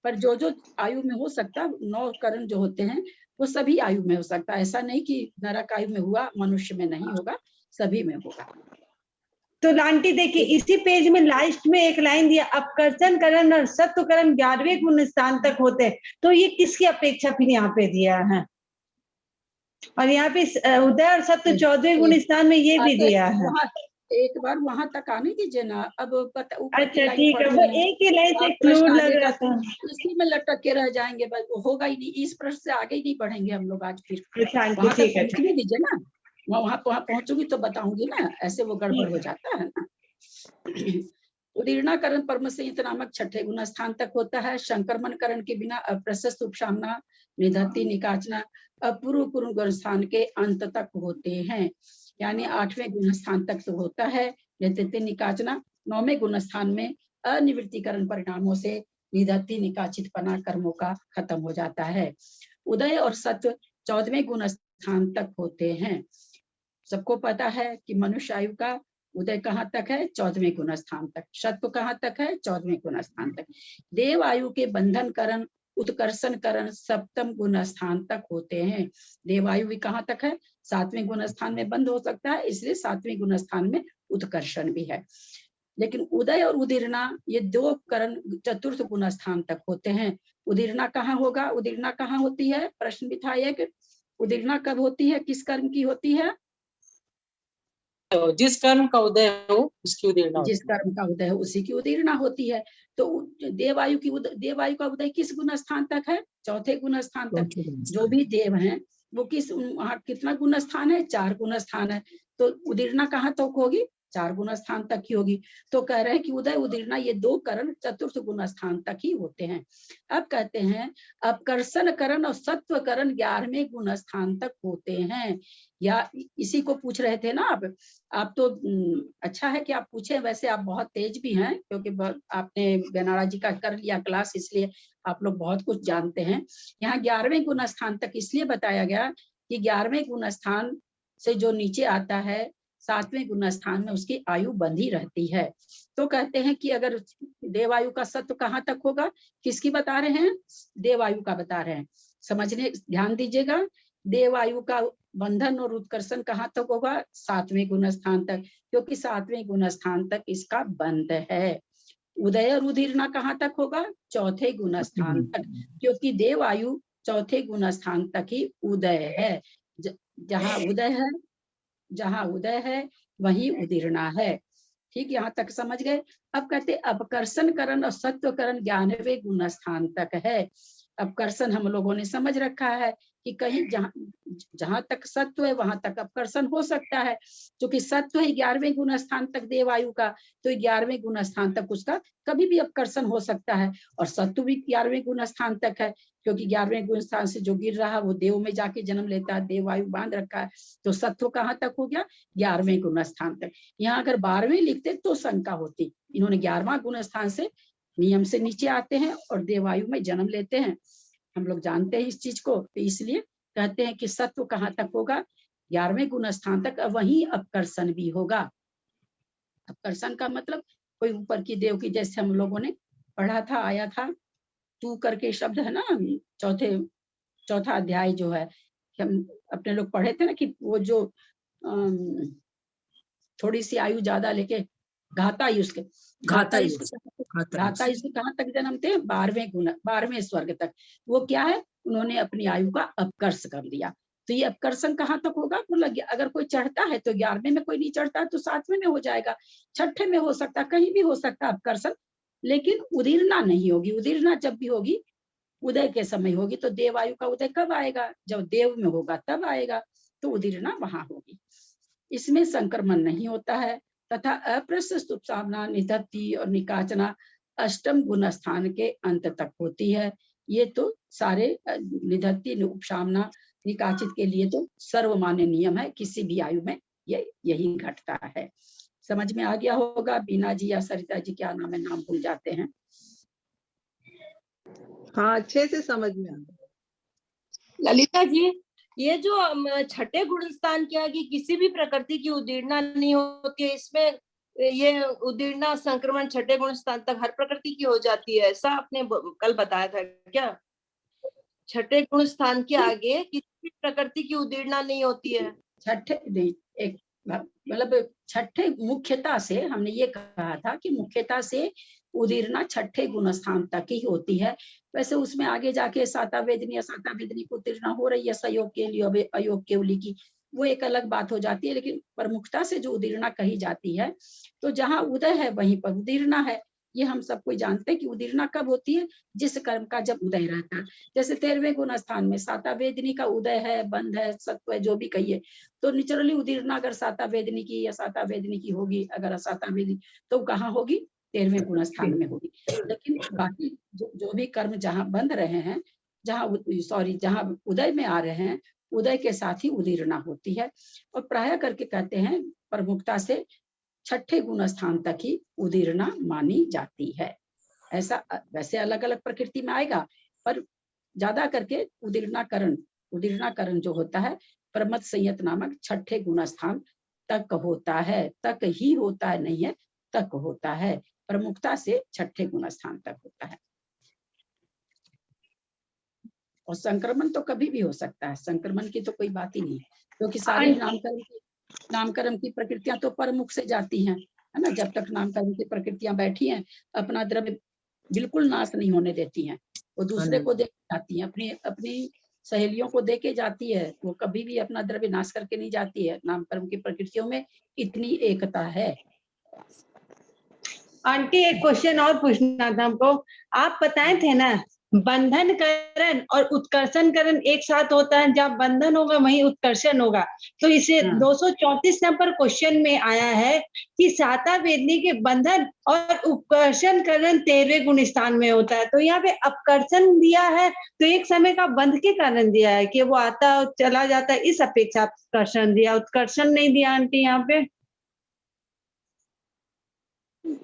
A: पर जो जो आयु में हो सकता, 9 करण जो होते हैं वो सभी आयु में हो सकता है। ऐसा नहीं कि नरक आयु में हुआ मनुष्य में नहीं होगा, सभी में होगा।
J: तो आंटी देखिए इसी पेज में लास्ट में एक लाइन दिया, अपकर्षण करण और सत्व करण 11वें गुण स्थान तक होते हैं। तो ये किसकी अपेक्षा फिर यहाँ पे दिया है? और यहाँ पे उदय और सत्व 14वें गुण स्थान में ये भी दिया है।
A: एक बार वहां तक आने दीजिए ना। अब
J: अच्छा ठीक है, वो एक ही लाइन से क्लूड लग रहा था,
A: इसी में लटक के रह जाएंगे, बस वो होगा ही नहीं। इस प्रश्न से आगे ही नहीं बढ़ेंगे हम लोग आज। फिर वहां तक पहुंचने दीजिए ना, वहां पहुंचूंगी तो बताऊंगी ना, ऐसे वो गड़बड़ हो जाता है ना। उदीर्णाकरण परम संहित नामक 6ठे गुण स्थान तक होता है। संक्रमण करण के बिना अप्रशस्त उपशामना निधत्ति निकाचना अपूर्व पूर्ण गुण स्थान के अंत तक होते हैं, यानी 8वें गुण स्थान तक तो होता है। निधत्ति निकाचना 9वें गुण स्थान में अनिवृत्तिकरण परिणामों से निधत्ति निकाचितपना कर्मों का खत्म हो जाता है। उदय और सत्व 14वें गुण स्थान तक होते हैं। सबको पता है कि मनुष्य आयु का उदय कहाँ तक है? 14वें गुण स्थान तक। सत्व कहाँ तक है? 14वें गुण स्थान तक। देव आयु के बंधन करण उत्कर्षण करण 7वें गुण स्थान तक होते हैं। देवायु भी कहाँ तक है? 7वें गुण स्थान में बंद हो सकता है, इसलिए 7वें गुण स्थान में उत्कर्षण भी है। लेकिन उदय और उदीर्णा ये 2 करण 4th गुण स्थान तक होते हैं। उदीर्णा कहाँ होगा? उदीर्णा कहाँ होती है? प्रश्न भी था एक, उदीर्णा कब होती है? किस कर्म की होती है?
C: जिस कर्म का उदय हो उसकी उदीर्णा,
A: जिस कर्म का उदय हो उसी की उदीर्णा होती है। तो देवायु का उदय किस गुण स्थान तक है? 4थे गुण स्थान तक। जो भी देव हैं वो वहाँ कितना गुण स्थान है? 4 गुण स्थान है। तो उदीर्णा कहाँ तक होगी? 4 गुण स्थान तक ही होगी। तो कह रहे हैं कि उदय उदीर्णा ये 2 करण 4th गुण स्थान तक ही होते हैं। अब कहते हैं अपकर्षण करण और सत्व करण 11वें गुण स्थान तक होते हैं। या इसी को पूछ रहे थे ना आप तो अच्छा है कि आप पूछे। वैसे आप बहुत तेज भी हैं, क्योंकि आपने गनाड़ा जी का कर लिया क्लास, इसलिए आप लोग बहुत कुछ जानते हैं। यहाँ 11वें गुण स्थान तक इसलिए बताया गया कि 11वें गुण स्थान से जो नीचे आता है 7वें गुण स्थान में उसकी आयु बंधी रहती है। तो कहते हैं कि अगर देवायु का सत्व कहाँ तक होगा? किसकी बता रहे हैं? देवायु का बता रहे हैं। समझने ध्यान दीजिएगा। देवायु का बंधन और उत्कर्षण कहाँ तक होगा? 7वें गुण स्थान तक, क्योंकि 7वें गुण स्थान तक इसका बंध है। उदय और उदीर्णा कहाँ तक होगा? 4थे गुण स्थान तक, क्योंकि देवायु 4थे गुण स्थान तक ही उदय है। जहाँ उदय है वही उदीर्णा है। ठीक, यहाँ तक समझ गए। अब कहते अपकर्षण करण और सत्व करण 11वें गुण स्थान तक है। अपकर्षण हम लोगों ने समझ रखा है कि कहीं जहां तक सत्व है वहां तक अपकर्षण हो सकता है। क्योंकि सत्व है 11वें गुण स्थान तक देवायु का, तो 11वें गुण स्थान तक उसका कभी भी अपकर्षण हो सकता है। और सत्व भी 11वें गुण स्थान तक है, क्योंकि 11वें गुण स्थान से जो गिर रहा वो देव में जाके जन्म लेता है, देवायु बांध रखा है। तो सत्व कहाँ तक हो गया? 11वें गुण स्थान तक। यहाँ अगर 12वें लिखते तो शंका होती। इन्होंने 11वां गुण स्थान से नियम से नीचे आते हैं और देवायु में जन्म लेते हैं। हम लोग जानते हैं इस चीज को, तो इसलिए कहते हैं कि सत्व कहाँ तक होगा? 11वें गुण स्थान तक। वहीं अपकर्षण भी होगा। अपकर्षण का मतलब कोई ऊपर की देव की, जैसे हम लोगों ने पढ़ा था, आया था तू करके शब्द है ना, चौथा अध्याय जो है, हम अपने लोग पढ़े थे ना कि वो जो थोड़ी सी आयु ज्यादा लेके घाता आयुष कहाँ तक जन्मते? 12वें स्वर्ग तक। वो क्या है? उन्होंने अपनी आयु का अपकर्ष कर लिया। तो ये अपकर्षण कहाँ तक होगा? अगर कोई चढ़ता है तो 11वें में, कोई नहीं चढ़ता तो 7वें में हो जाएगा, 6ठे में हो सकता, कहीं भी हो सकता अपकर्षण, लेकिन उदीर्णा नहीं होगी। उदीर्णा जब भी होगी उदय के समय होगी। तो देवायु का उदय कब आएगा? जब देव में होगा तब आएगा। तो उदीर्णा वहां होगी। इसमें संक्रमण नहीं होता है तथा अप्रशस्त उपसामना, निधत्ती और निकाचना अष्टम गुण स्थान के अंत तक होती है। ये तो सारे निधत्ती, उपसामना, निकाचित के लिए तो सर्वमान्य नियम है, किसी भी आयु में यही घटता है। समझ में आ गया होगा। बीना जी या सरिता जी, क्या नाम है, नाम भूल जाते हैं।
D: हाँ, अच्छे से समझ में आ गया।
K: ललिता जी, ये जो छठे गुण स्थान के आगे किसी भी प्रकृति की उदीर्णा नहीं होती है, इसमें ये उदीर्णा संक्रमण छठे गुण स्थान तक हर प्रकृति की हो जाती है, ऐसा आपने कल बताया था क्या? छठे गुण स्थान के आगे किसी भी प्रकृति की उदीर्णा नहीं होती है।
A: छठे नहीं, एक मतलब छठे मुख्यता से हमने ये कहा था कि मुख्यता से उदीर्णा छठे गुण स्थान तक ही होती है। वैसे उसमें आगे जाके साता वेदनी या साता वेदनी को उदीर्णा हो रही है सहयोग के लिए, अयोग केवली की, वो एक अलग बात हो जाती है। लेकिन प्रमुखता से जो उदीर्णा कही जाती है, तो जहाँ उदय है वहीं पर उदीर्णा है। ये हम सब कोई जानते हैं कि उदीर्णा कब होती है, जिस कर्म का जब उदय रहता है। जैसे 13वें गुण स्थान में साता वेदनी का उदय है, बंध है, सत्व है, जो भी कहिए, तो नेचुरली उदीर्णा अगर साता वेदनी की या साता वेदनी की होगी, अगर साता वेदनी, तो कहाँ होगी, 13वें गुण स्थान में होगी। लेकिन बाकी जो भी कर्म जहाँ बंध रहे हैं, जहाँ उदय में आ रहे हैं, उदय के साथ ही उदीर्णा होती है। और प्राय करके कहते हैं प्रमुखता से छठे गुण स्थान तक ही उदीर्णा मानी जाती है। ऐसा वैसे अलग अलग प्रकृति में आएगा, पर ज्यादा करके उदीर्णाकरण जो होता है प्रमथ संयत नामक छठे गुण स्थान तक होता है। तक ही होता है, नहीं है, तक होता है। प्रमुखता से छठे गुण स्थान तक होता है। और संक्रमण तो कभी भी हो सकता है, संक्रमण की तो कोई बात ही नहीं है, क्योंकि सारी नामकरण की प्रकृतियां तो परमुख से जाती हैं, है ना। जब तक नामकरण की प्रकृतियां बैठी हैं, अपना द्रव्य बिल्कुल नाश नहीं होने देती हैं, वो दूसरे को दे जाती हैं, अपनी सहेलियों को दे के जाती है, वो कभी भी अपना द्रव्य नाश करके नहीं जाती है। नामकरण की प्रकृतियों में इतनी एकता है।
J: आंटी, एक क्वेश्चन और पूछना था हमको। आप बताए थे ना, बंधन करण और उत्कर्षण करण एक साथ होता है, जहाँ बंधन होगा वहीं उत्कर्षण होगा। तो इसे 234 नंबर क्वेश्चन में आया है कि साता वेदनी के बंधन और उत्कर्षण करण 13वें गुण स्थान में होता है। तो यहाँ पे अपकर्षण दिया है, तो एक समय का बंध के कारण दिया है कि वो आता चला जाता है, इस अपेक्षा अपकर्षण दिया, उत्कर्षण नहीं दिया आंटी यहाँ पे।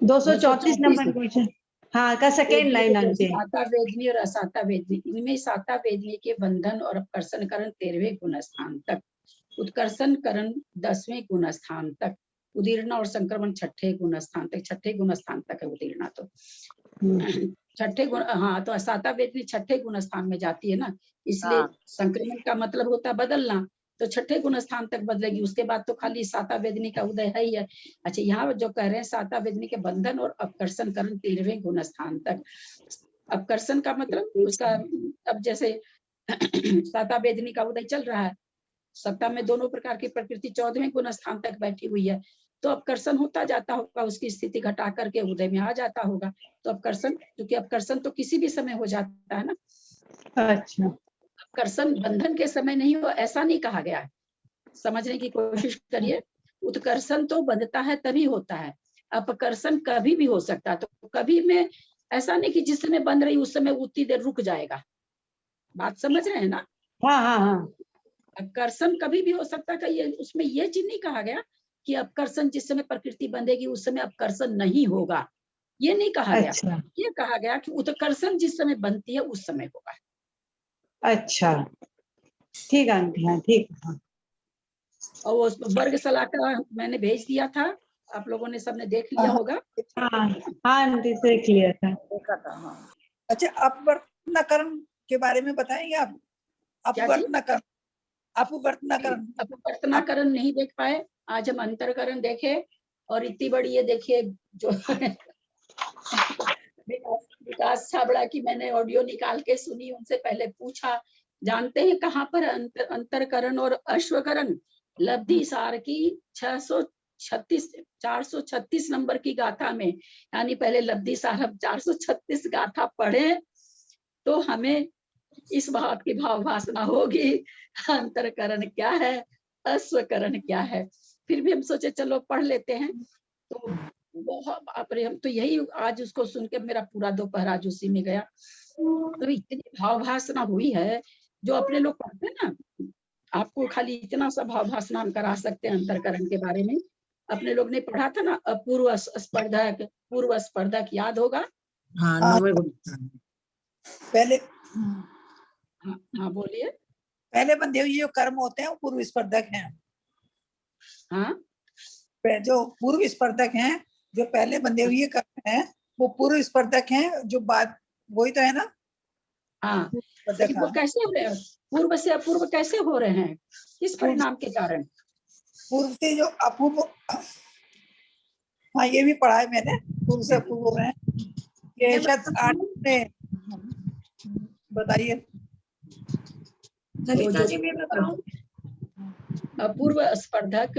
J: 234 नंबर क्वेश्चन, हाँ, का सेकेंड लाइन आंटी।
A: साता वेदनी और असाता वेदनी, इनमें साता वेदनी के बंधन और अपकर्षण करण 13वें गुण स्थान तक, उत्कर्षण करण 10वें गुण स्थान तक, उदीर्णा और संक्रमण छठे गुण स्थान तक। छठे गुण स्थान तक है उदीर्णा तो। छठे गुण, हाँ, तो साता वेदनी छठे गुण स्थान में जाती है ना, इसलिए संक्रमण का मतलब होता है बदलना, तो छठे गुण स्थान तक बदलेगी। उसके बाद तो खाली साता वेदनी का उदय है ही है। अच्छा, यहाँ जो कह रहे हैं साता वेदनी के बंधन और अपकर्षण करण 13वें गुण स्थान तक। अपकर्षण का मतलब उसका, अब जैसे साता वेदनी का उदय चल रहा है, सत्ता में दोनों प्रकार की प्रकृति 14वें गुण स्थान तक बैठी हुई है, तो अपकर्षण होता जाता होगा, उसकी स्थिति घटा करके उदय में आ जाता होगा। तो अपकर्षण, क्योंकि अपकर्षण तो किसी भी समय हो जाता है ना।
J: अच्छा,
A: अपकर्षण बंधन के समय नहीं हो, ऐसा नहीं कहा गया है, समझने की कोशिश करिए। उत्कर्षण तो बंधता है तभी होता है, अपकर्षण कभी भी हो सकता है। तो कभी में ऐसा नहीं कि जिस समय बंध रही उस समय उतनी देर रुक जाएगा, बात समझ रहे हैं ना।
J: हाँ हाँ हाँ,
A: अपकर्षण कभी भी हो सकता है। ये उसमें ये चीज नहीं कहा गया कि अपकर्षण जिस समय प्रकृति बंधेगी उस समय अपकर्षण नहीं होगा, ये नहीं कहा गया।
J: अच्छा,
A: ये कहा गया कि उत्कर्षण जिस समय बनती है उस समय होगा।
J: अच्छा, ठीक आंटी, हाँ ठीक।
A: और वो वर्गशाला का मैंने भेज दिया था, आप लोगों ने सबने देख लिया होगा।
J: हाँ आंटी, देख लिया था,
C: देखा था, हाँ।
E: अच्छा, अपवर्तनाकरण के बारे में बताएंगे आप?
A: अपवर्तनाकरण नहीं देख पाए, आज हम अंतरकरण देखे। और इतनी बड़ी ये देखिए जो विकास छाबड़ा की मैंने ऑडियो निकाल के सुनी, उनसे पहले पूछा, जानते हैं कहाँ पर अंतरकरण और अश्वकरण? लब्धि सार की 436 नंबर की गाथा में, यानी पहले लब्धि सार 436 गाथा पढ़े तो हमें इस बात की भाव वासना होगी अंतरकरण क्या है अश्वकरण क्या है। फिर भी हम सोचे चलो पढ़ लेते हैं। तो बहुत बाप रे, हम तो यही आज उसको सुन के मेरा पूरा दोपहर आज उसी में गया। तो इतनी भावभासना हुई है जो अपने लोग पढ़ते हैं ना, आपको खाली इतना सा भावभासना हम करा सकते हैं अंतरकरण के बारे में। अपने लोग ने पढ़ा था ना अपूर्व स्पर्धक, पूर्व स्पर्धक, याद होगा?
G: हाँ,
E: हाँ।
G: 9वें गुणस्थान।
E: पहले
A: हाँ बोलिए।
E: पहले बंधे हुए जो कर्म होते हैं वो पूर्व स्पर्धक हैं।
A: हाँ,
E: जो पूर्व स्पर्धक हैं, जो पहले बंधे हुए कर्म हैं वो पूर्व स्पर्धक हैं, जो बाद, वही तो है ना।
A: हाँ,
E: स्पर्धक,
A: लेकिन वो
E: हाँ।
A: कैसे हो रहे हैं? पूर्व से अपूर्व कैसे हो रहे हैं? किस परिणाम के कारण?
E: पूर्व से जो अपूर्व, हाँ ये भी पढ़ा है मैंने, पूर्व से अपूर्व हो रहे हैं। ये शायद 8 में, बताइए।
B: ललिता जी मैं बताऊं,
A: अपूर्व स्पर्धक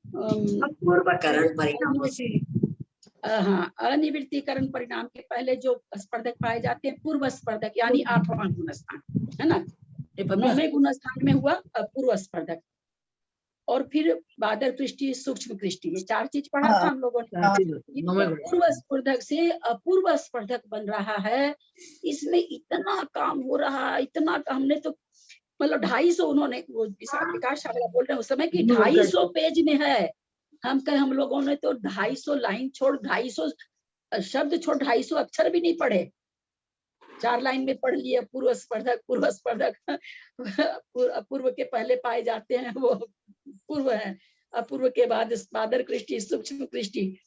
B: अपूर्व करण परिणामों से,
A: हाँ, अनिवृत्तीकरण परिणाम के पहले जो स्पर्धक पाए जाते हैं पूर्व स्पर्धक, यानी 8वां गुणस्थान है ना। 9वें गुणस्थान में हुआ अपूर्व स्पर्धक, और फिर बादर कृष्टि, सूक्ष्म कृष्टि, ये 4 चीज पढ़ा था हम लोगों ने। पूर्व स्पर्धक से अपूर्व स्पर्धक बन रहा है, इसमें इतना काम हो रहा है, इतना हमने तो मतलब 250, उन्होंने वो विकास शाह बोल रहे हैं उस समय की 250 पेज में है। हम लोगों ने तो 250 लाइन छोड़, 250 शब्द छोड़, 250 अक्षर भी नहीं पढ़े। 4 लाइन में पढ़ लिए पूर्व स्पर्धक, पूर्व स्पर्धक अपूर्व के पहले पाए जाते हैं वो पूर्व है, अपूर्व के बाद बादर कृष्टि, सूक्ष्म कृष्टि,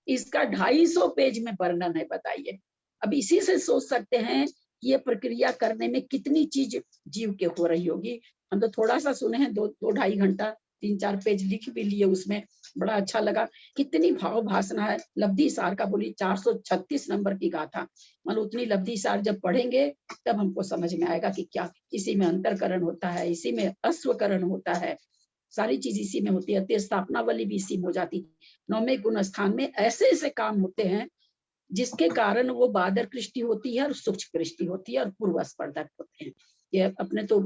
A: इसका 250 पेज में वर्णन है। बताइए, अब इसी से सोच सकते हैं कि ये प्रक्रिया करने में कितनी चीज जीव के हो रही होगी। हम तो थोड़ा सा सुने हैं, 2-2.5 घंटा 3-4 पेज लिख भी लिए उसमें, बड़ा अच्छा लगा। कितनी भाव भासना है। लब्धि सार का बोली 436 नंबर की गाथा, मतलब उतनी लब्धि सार जब पढ़ेंगे तब हमको समझ में आएगा कि क्या इसी में अंतरकरण होता है, इसी में अश्वकरण होता है, सारी चीज इसी में होती है। स्थापना वाली भी इसी में हो जाती। 9वें गुण स्थान में ऐसे ऐसे काम होते हैं जिसके कारण वो बादर कृष्टि होती है और सूक्ष्म कृष्टि होती है और पूर्व स्पर्धक होते हैं। ये अपने तो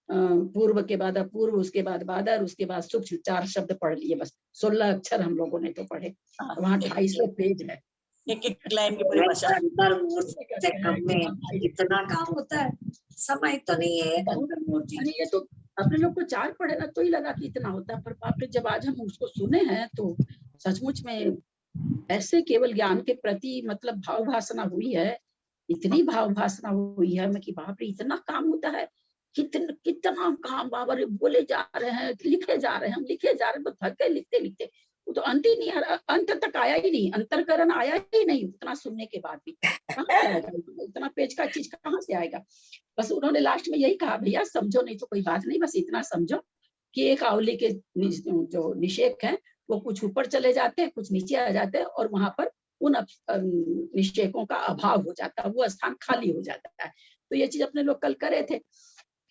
A: पूर्व के बाद अपूर्व, उसके बाद बादर, उसके बाद सूक्ष्म, 4 शब्द पढ़ लिए बस। 16 अक्षर हम लोगों ने तो पढ़े। वहाँ 250 पेज है।
C: एक लाइन की परिभाषा।
B: से कम में इतना काम होता है, समय तो नहीं है।
A: अरे ये तो अपने लोग को 4 पढ़े ना तो ही लगा कि इतना होता है, पर बाप रे जब आज हम उसको सुने हैं तो सचमुच में ऐसे केवल ज्ञान के प्रति मतलब भाव भासना हुई है, इतनी भाव भासना हुई है कि बाप रे इतना काम होता है, कितना काम बाबा रे, बोले जा रहे हैं, लिखे जा रहे हैं, हम लिखे जा रहे हैं, थक गए लिखते लिखते। वो तो अंत ही नहीं, अंत तक आया ही नहीं, अंतरकरण आया ही नहीं उतना सुनने के बाद भी। कहाँ से आएगा इतना पेज का चीज, कहाँ से आएगा। बस उन्होंने लास्ट में यही कहा, भैया समझो नहीं तो कोई बात नहीं, बस इतना समझो कि एक आवली के जो निषेक हैं वो कुछ ऊपर चले जाते हैं, कुछ नीचे आ जाते हैं, और वहां पर उन निषेकों का अभाव हो जाता है, वो स्थान खाली हो जाता है। तो ये चीज अपने लोग कल करे थे।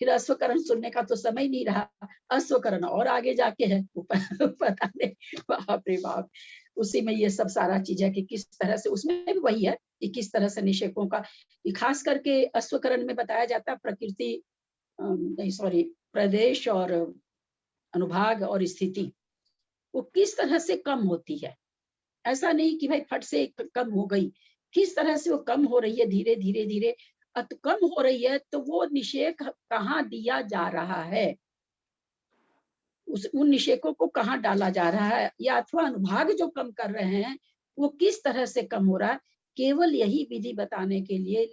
A: फिर अश्वकरण सुनने का तो समय नहीं रहा, अश्वकरण और आगे जाके है, पता नहीं, बाप रे बाप। उसी में ये सब सारा चीज है कि किस तरह से, उसमें भी वही है कि किस तरह से निषेकों का, खास करके अश्वकरण में बताया जाता है प्रकृति, नहीं सॉरी, प्रदेश और अनुभाग और स्थिति, वो किस तरह से कम होती है। ऐसा नहीं कि भाई फट से कम हो गई, किस तरह से वो कम हो रही है, धीरे धीरे धीरे कम हो रही है। तो वो निषेक कहाँ दिया जा रहा है, उन निषेकों को कहाँ डाला जा रहा है, या अथवा अनुभाग जो कम कर रहे हैं वो किस तरह से कम हो रहा है, केवल यही विधि बताने के लिए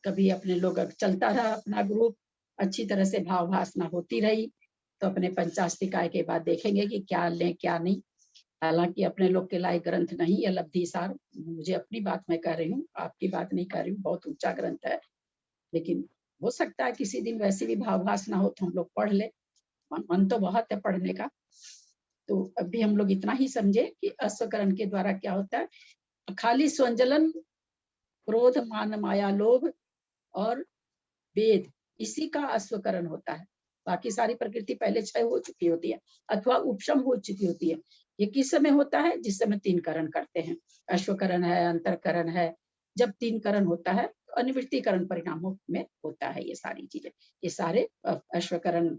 A: कभी अपने लोग चलता रहा अपना ग्रुप, अच्छी तरह से भाव भासना होती रही। तो अपने पंचास्तिकाय के बाद देखेंगे कि क्या लें क्या नहीं। हालांकि अपने लोग के लायक ग्रंथ नहीं है लब्धि सार, मुझे अपनी बात मैं कह रही हूँ, आपकी बात नहीं कर रही हूँ, बहुत ऊंचा ग्रंथ है। लेकिन हो सकता है किसी दिन वैसे भी भाव भासना हो तो हम लोग पढ़ ले, मन तो बहुत है पढ़ने का। तो अभी हम लोग इतना ही समझे कि अश्वकरण के द्वारा क्या होता है, खाली स्वंजलन, क्रोध, मान, माया, लोभ और वेद, इसी का अश्वकरण होता है। बाकी सारी प्रकृति पहले क्षय हो चुकी होती है अथवा उपशम हो चुकी होती है। ये किस समय होता है, जिस समय 3 करण करते हैं, अश्वकरण है, अंतरकरण है, जब 3 करण होता है तो अनिवृत्तिकरण परिणामों में होता है ये सारी चीजें। ये सारे अश्वकरण,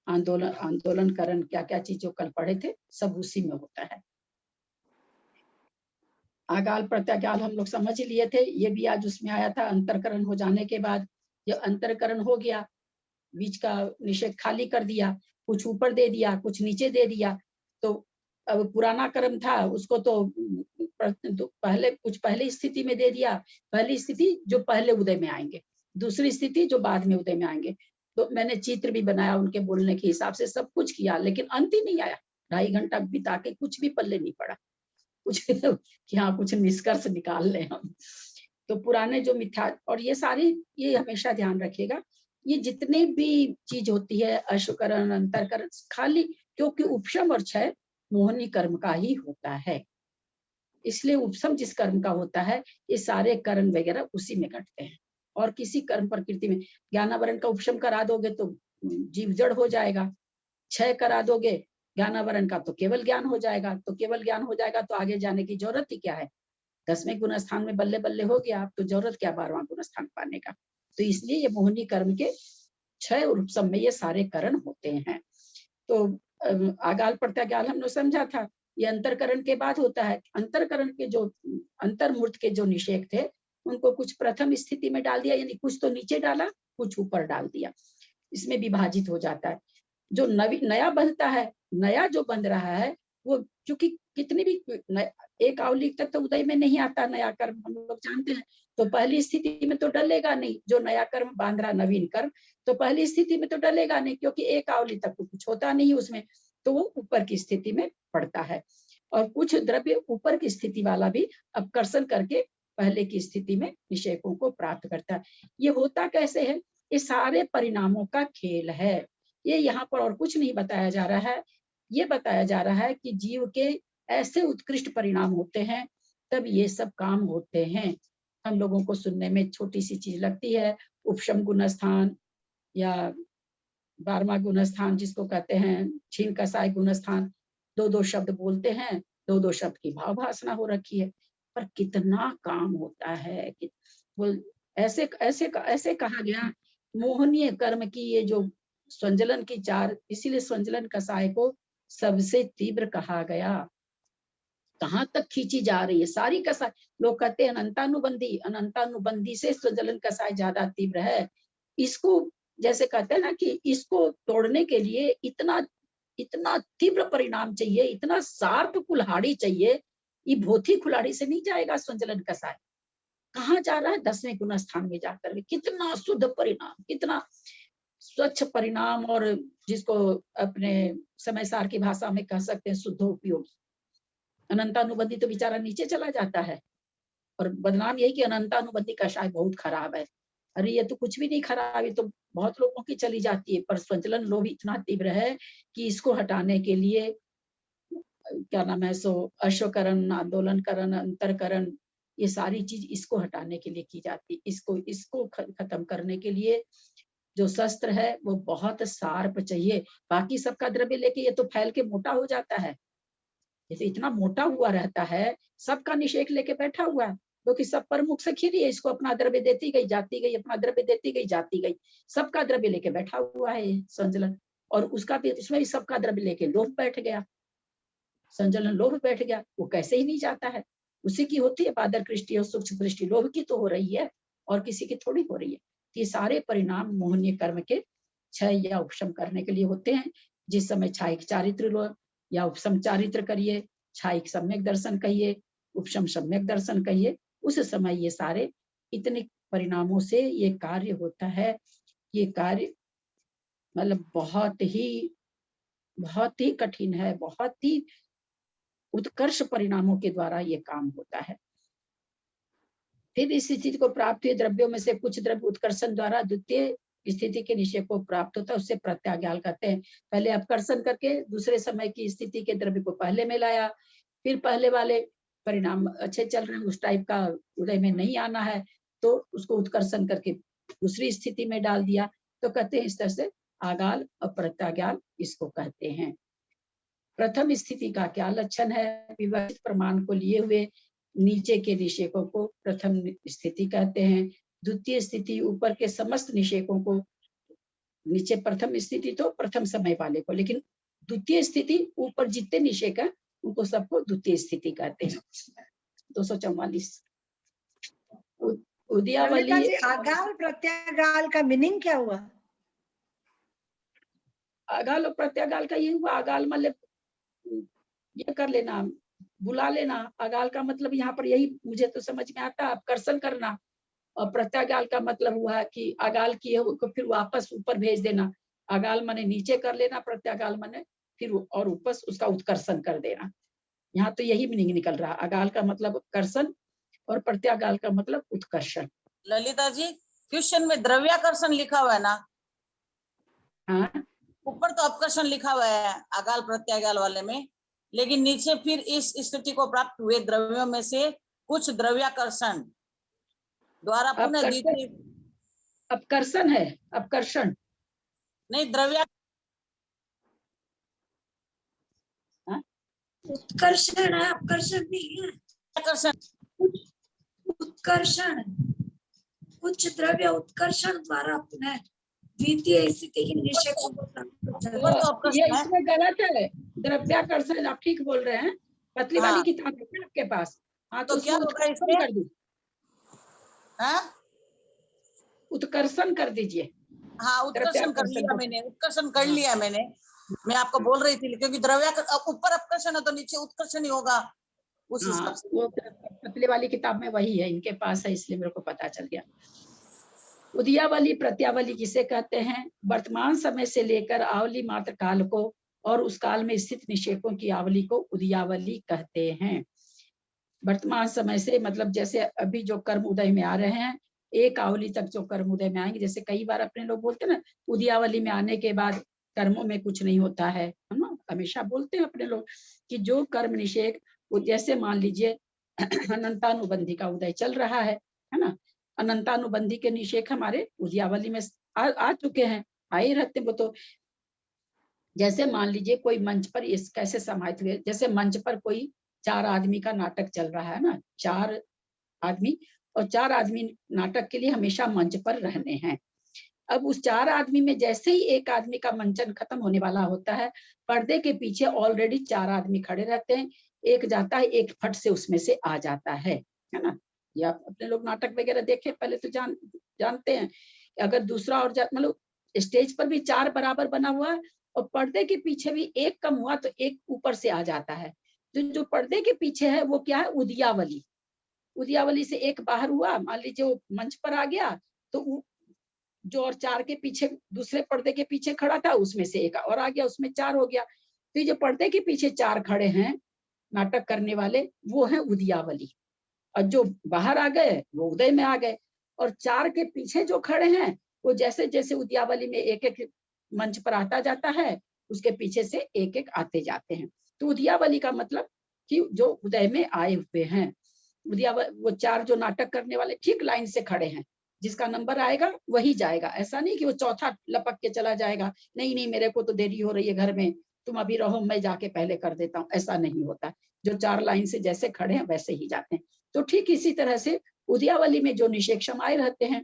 A: आंदोलनकरण, क्या क्या चीज जो कल पढ़े थे सब उसी में होता है। आगाल प्रत्यागाल हम लोग समझ लिए थे, ये भी आज उसमें आया था। अंतरकरण हो जाने के बाद जब अंतरकरण हो गया, बीच का निषेध खाली कर दिया, कुछ ऊपर दे दिया, कुछ नीचे दे दिया, तो अब पुराना कर्म था उसको तो पहले कुछ पहले स्थिति में दे दिया, पहली स्थिति जो पहले उदय में आएंगे, दूसरी स्थिति जो बाद में उदय में आएंगे। तो मैंने चित्र भी बनाया उनके बोलने के हिसाब से, सब कुछ किया, लेकिन अंत ही नहीं आया। 2.5 घंटा बिता के कुछ भी पल्ले नहीं पड़ा, कुछ कि हाँ कुछ निष्कर्ष निकाल ले हम। तो पुराने जो मिथ्या, और ये सारी, ये हमेशा ध्यान रखिएगा, ये जितने भी चीज होती है अश्वकरण, अंतरकरण, खाली क्योंकि उपशम और क्षय मोहनी कर्म का ही होता है, इसलिए उपशम जिस कर्म का होता है ये सारे कर्म वगैरह उसी में घटते हैं। और किसी कर्म प्रकृति में ज्ञानावरण का उपशम करा दोगे तो जीव जड़ हो जाएगा, क्षय करा दोगे ज्ञानावरण का तो केवल ज्ञान हो जाएगा, तो केवल ज्ञान हो जाएगा तो आगे जाने की जरूरत ही क्या है। 10वें गुण स्थान में बल्ले बल्ले हो गया, अब तो जरूरत क्या 12वां गुण स्थान पाने का। तो इसलिए ये मोहनी कर्म के क्षय और उपशम में ये सारे करण होते हैं। तो आगाल प्रत्यागाल हमने समझा था, ये अंतरकरण के बाद होता है। अंतरकरण के जो अंतर्मूर्त के जो निषेध थे उनको कुछ प्रथम स्थिति में डाल दिया, यानी कुछ तो नीचे डाला, कुछ ऊपर डाल दिया, इसमें विभाजित हो जाता है। जो नया बनता है, नया जो बन रहा है वो क्योंकि कितनी भी एक आवली तक तो उदय में नहीं आता नया कर्म, हम लोग जानते हैं, तो पहली स्थिति में तो डलेगा नहीं। जो नया कर्म बांध रहा नवीन कर्म, तो पहली स्थिति में तो डलेगा नहीं, क्योंकि एक आवली तक तो कुछ होता नहीं उसमें, तो वो ऊपर की स्थिति में पड़ता है। और कुछ द्रव्य ऊपर की स्थिति वाला भी अपकर्षण करके पहले की स्थिति में निषेकों को प्राप्त करता है। ये होता कैसे है? ये सारे परिणामों का खेल है। ये यहाँ पर और कुछ नहीं बताया जा रहा है, ये बताया जा रहा है कि जीव के ऐसे उत्कृष्ट परिणाम होते हैं तब ये सब काम होते हैं। हम लोगों को सुनने में छोटी सी चीज लगती है, उपशम गुण स्थान या 12वां गुण स्थान जिसको कहते हैं, छीन कसाय गुण स्थान, 2-2 शब्द बोलते हैं, 2-2 शब्द की भाव भाषणा हो रखी है, पर कितना काम होता है। ऐसे ऐसे ऐसे कहा गया मोहनीय कर्म की ये जो स्वंजलन की 4, इसीलिए स्वंजलन कसाय को सबसे तीव्र कहा गया। कहाँ तक खींची जा रही है सारी कसाय। लोग कहते हैं अनंतानुबंधी, अनंतानुबंधी से स्वंजलन कसाय ज्यादा तीव्र है। इसको जैसे कहते हैं ना कि इसको तोड़ने के लिए इतना इतना तीव्र परिणाम चाहिए, इतना शार्प कुल्हाड़ी चाहिए, ये भोथी कुल्हाड़ी से नहीं जाएगा स्वंजलन कसाय। कहाँ जा रहा है? 10वें गुण स्थान में जाकर कितना शुद्ध परिणाम, कितना स्वच्छ परिणाम, और जिसको अपने समय सार की भाषा में कह सकते हैं शुद्ध उपयोगी। अनंतानुबंधी तो बेचारा नीचे चला जाता है, और बदनाम यही कि अनंतानुबंधी कषाय बहुत खराब है। अरे ये तो कुछ भी नहीं खराब, ये तो बहुत लोगों की चली जाती है, पर स्वंजलन लोभ इतना तीव्र है कि इसको हटाने के लिए क्या नाम है सो अश्वकरण, आंदोलनकरण, अंतरकरण, ये सारी चीज इसको हटाने के लिए की जाती। इसको खत्म करने के लिए जो शस्त्र है वो बहुत शार्प चाहिए। बाकी सबका द्रव्य लेके ये तो फैल के मोटा हो जाता है, ये तो इतना मोटा हुआ रहता है, सबका निषेक लेके बैठा हुआ है, क्योंकि सब प्रमुख से खीरी है, इसको अपना द्रव्य देती गई जाती गई, अपना द्रव्य देती गई जाती गई, सबका द्रव्य लेके बैठा हुआ है संजलन। और उसका भी इसमें भी सबका द्रव्य लेके लोभ बैठ गया, संजलन लोभ बैठ गया, वो कैसे ही नहीं जाता है। उसी की होती है पादर कृष्टि और सूक्ष्म दृष्टि, लोभ की तो हो रही है और किसी की थोड़ी हो रही है। ये सारे परिणाम मोहनीय कर्म के क्षय या उपशम करने के लिए होते हैं। जिस समय छायिक चारित्र लो या उपशम चारित्र करिए, छायिक सम्यक दर्शन कहिए, उपशम सम्यक दर्शन कहिए, उस समय ये सारे इतने परिणामों से ये कार्य होता है। ये कार्य मतलब बहुत ही कठिन है, बहुत ही उत्कर्ष परिणामों के द्वारा ये काम होता है। फिर इस स्थिति को प्राप्त हुए द्रव्यों में से कुछ द्रव्य उत्कर्षण द्वारा द्वितीय स्थिति के निश्चय को प्राप्त होता है, उससे प्रत्याज्ञाल कहते हैं। पहले अपकर्षण करके दूसरे समय की स्थिति के द्रव्य को पहले में लाया, फिर पहले वाले परिणाम अच्छे चल रहे हैं, उस टाइप का उदय में नहीं आना है, तो उसको उत्कर्षण करके दूसरी स्थिति में डाल दिया, तो कहते हैं इस तरह से आगाल और प्रत्याज्ञाल इसको कहते हैं। प्रथम स्थिति का क्या लक्षण है? विवर्जित प्रमाण को लिए हुए नीचे के निषेकों को प्रथम स्थिति कहते हैं। द्वितीय स्थिति ऊपर के समस्त निषेकों को, नीचे प्रथम स्थिति तो प्रथम समय वाले को, लेकिन द्वितीय स्थिति ऊपर जितने निषेक है उनको सबको द्वितीय स्थिति कहते हैं। 244 उदयावली।
F: ललिता जी, अगाल प्रत्यागाल का मीनिंग क्या हुआ?
A: अगाल और प्रत्यागाल का ये हुआ, अगाल मतलब ये कर लेना, बुला लेना। अगाल का मतलब यहाँ पर यही मुझे तो समझ में आता है, आकर्षण करना। और प्रत्यागाल का मतलब हुआ कि अगाल किए को फिर वापस ऊपर भेज देना। अगाल माने नीचे कर लेना, प्रत्यागाल माने फिर और ऊपर उसका उत्कर्षण कर देना। यहाँ तो यही मीनिंग निकल रहा, अगाल का मतलब कर्षण और प्रत्यागाल का मतलब उत्कर्षण।
C: ललिता जी, क्वेश्चन में द्रव्याकर्षण लिखा हुआ है ना?
A: हाँ,
C: ऊपर तो अपकर्षण लिखा हुआ है अगाल प्रत्यागाल वाले में, लेकिन नीचे फिर इस स्थिति को प्राप्त हुए द्रव्यों में से कुछ द्रव्याकर्षण द्वारा पुनः द्वितीय।
A: अपकर्षण है, अपकर्षण
C: नहीं, द्रव्या
B: उत्कर्षण है, अपकर्षण नहीं है। उत्कर्षण, कुछ द्रव्य उत्कर्षण द्वारा पुनः द्वितीय स्थिति के निषेकों को प्राप्त होता है।
A: ये इसमें गलत है, द्रव्याकर्षण आप ठीक बोल रहे हैं। पतली वाली किताब है आपके पास? हाँ, तो
C: क्या होगा
A: उत्कर्षण
C: इसमें?
A: कर दीजिए। उत्कर्षण कर दीजिए।
C: हाँ, उत्कर्षण कर लिया मैंने, उत्कर्षण कर लिया मैंने। मैं आपको बोल रही थी क्योंकि ऊपर अपकर्षण है तो नीचे उत्कर्षण ही होगा उस हिसाब से।
A: वो पतली वाली किताब में वही है, इनके पास है, इसलिए मेरे को पता चल गया। उदयावली प्रत्यावली किसे कहते हैं? वर्तमान समय से लेकर आवली मात्र काल को और उस काल में स्थित निषेकों की आवली को उदयावली कहते हैं। वर्तमान समय से मतलब जैसे अभी जो कर्म उदय में आ रहे हैं, एक आवली तक जो कर्म उदय में आएंगे। जैसे कई बार अपने लोग बोलते हैं ना, उदयावली में आने के बाद कर्मों में कुछ नहीं होता है ना, हमेशा बोलते हैं अपने लोग कि जो कर्म निषेक, जैसे मान लीजिए अनंतानुबंधी का उदय चल रहा है ना, अनंतानुबंधी के निषेक हमारे उदयावली में आ चुके हैं, आए रहते। वो तो जैसे मान लीजिए कोई मंच पर इस कैसे समाहित हुए, जैसे मंच पर कोई 4 आदमी का नाटक चल रहा है ना, 4 आदमी, और 4 आदमी नाटक के लिए हमेशा मंच पर रहने हैं। अब उस 4 आदमी में जैसे ही एक आदमी का मंचन खत्म होने वाला होता है, पर्दे के पीछे ऑलरेडी 4 आदमी खड़े रहते हैं। एक जाता है, एक फट से उसमें से आ जाता है ना। या अपने लोग नाटक वगैरह देखे पहले तो जानते हैं। अगर दूसरा और मतलब स्टेज पर भी 4 बराबर बना हुआ है और पर्दे के पीछे भी एक कम हुआ तो एक ऊपर से आ जाता है। जो पर्दे के पीछे है वो क्या है? उदयावली। उदयावली से एक बाहर हुआ, मान लीजिए वो मंच पर आ गया, तो जो और 4 के पीछे दूसरे पर्दे के पीछे खड़ा था उसमें से एक और आ गया, उसमें 4 हो गया। तो ये जो पर्दे के पीछे 4 खड़े हैं नाटक करने वाले, वो है उदयावली। और जो बाहर आ गए वो उदय में आ गए। और 4 के पीछे जो खड़े हैं वो जैसे जैसे उदयावली में एक एक मंच पर आता जाता है, उसके पीछे से एक एक आते जाते हैं। तो उदयावली का मतलब कि जो उदय में आए हुए हैं। उदयावली वो 4 जो नाटक करने वाले ठीक लाइन से खड़े हैं, जिसका नंबर आएगा वही जाएगा। ऐसा नहीं कि वो चौथा लपक के चला जाएगा, नहीं नहीं मेरे को तो देरी हो रही है घर में, तुम अभी रहो मैं जाके पहले कर देता हूँ, ऐसा नहीं होता। जो 4 लाइन से जैसे खड़े हैं वैसे ही जाते हैं। तो ठीक इसी तरह से उदयावली में जो निषेक समाये रहते हैं,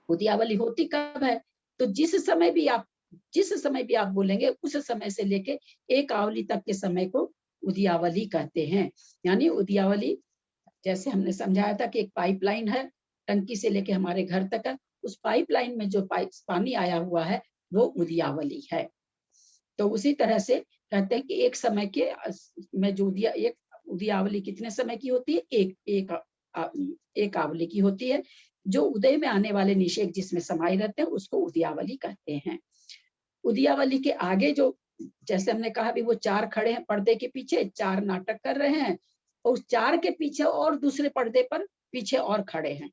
A: उदयावली होती कब है? तो जिस समय भी आप बोलेंगे उस समय से लेके एक आवली तक के समय को उदयावली कहते हैं। यानी उदयावली जैसे हमने समझाया था कि एक पाइपलाइन है, टंकी से लेके हमारे घर तक है, उस पाइपलाइन में जो पानी आया हुआ है वो उदयावली है। तो उसी तरह से कहते हैं कि एक समय के में जो उदयावली कितने समय की होती है? एक आवली की होती है। जो उदय में आने वाले निषेक जिसमें समाये रहते हैं उसको उदयावली कहते हैं। उदयावली के आगे जो जैसे हमने कहा भी वो 4 खड़े हैं पर्दे के पीछे, 4 नाटक कर रहे हैं, और उस 4 के पीछे और दूसरे पर्दे पर पीछे और खड़े हैं।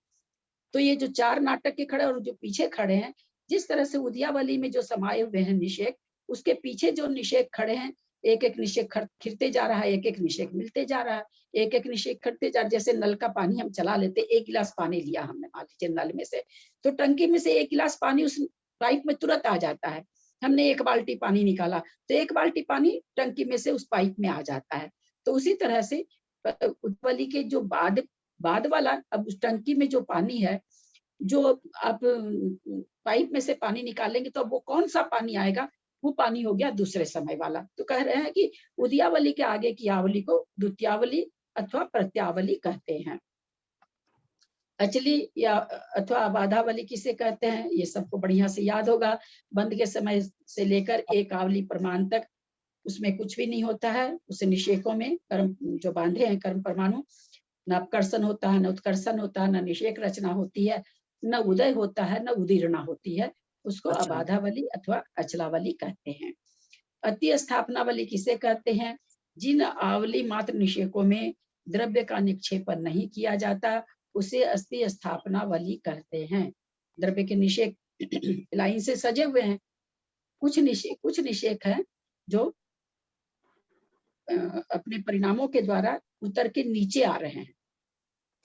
A: तो ये जो 4 नाटक के खड़े और जो पीछे खड़े हैं, जिस तरह से उदयावली में जो समाये हुए हैं निषेक, उसके पीछे जो निषेक खड़े हैं, एक एक निषेक खिरते जा रहा है, एक एक निषेक मिलते जा रहा है, एक एक निषेक खिरते जा। जैसे नल का पानी हम चला लेते, 1 गिलास पानी लिया हमने मान लीजिए नल में से, तो टंकी में से 1 गिलास पानी उस पाइप में तुरंत आ जाता है। हमने 1 बाल्टी पानी निकाला तो 1 बाल्टी पानी टंकी में से उस पाइप में आ जाता है। तो उसी तरह से उद्यावली के जो बाद वाला, अब उस टंकी में जो पानी है, जो आप पाइप में से पानी निकालेंगे तो अब वो कौन सा पानी आएगा, वो पानी हो गया दूसरे समय वाला। तो कह रहे हैं कि उद्यावली के आगे की आवली को द्वितीयावली अथवा प्रत्यावली कहते हैं। अचली या अथवा बाधावली किसे कहते हैं, ये सबको बढ़िया से याद होगा। बंद के समय से लेकर एक आवली प्रमाण तक उसमें कुछ भी नहीं होता है। उसे निषेकों में कर्म जो बांधे हैं कर्म परमाणु, न अपकर्षण होता है, न उत्कर्षण होता है, न निषेक रचना होती है, न उदय होता है, न उदीर्णा होती है। उसको अबाधावली अथवा अचलावली कहते हैं। अति स्थापनावली किसे कहते हैं, जिन आवली मात्र निषेकों में द्रव्य का निक्षेपण नहीं किया जाता उसे अस्थि स्थापनावली कहते हैं। द्रव्य के निषेक लाइन से सजे हुए हैं, कुछ निषेक हैं जो अपने परिणामों के द्वारा उतर के नीचे आ रहे हैं,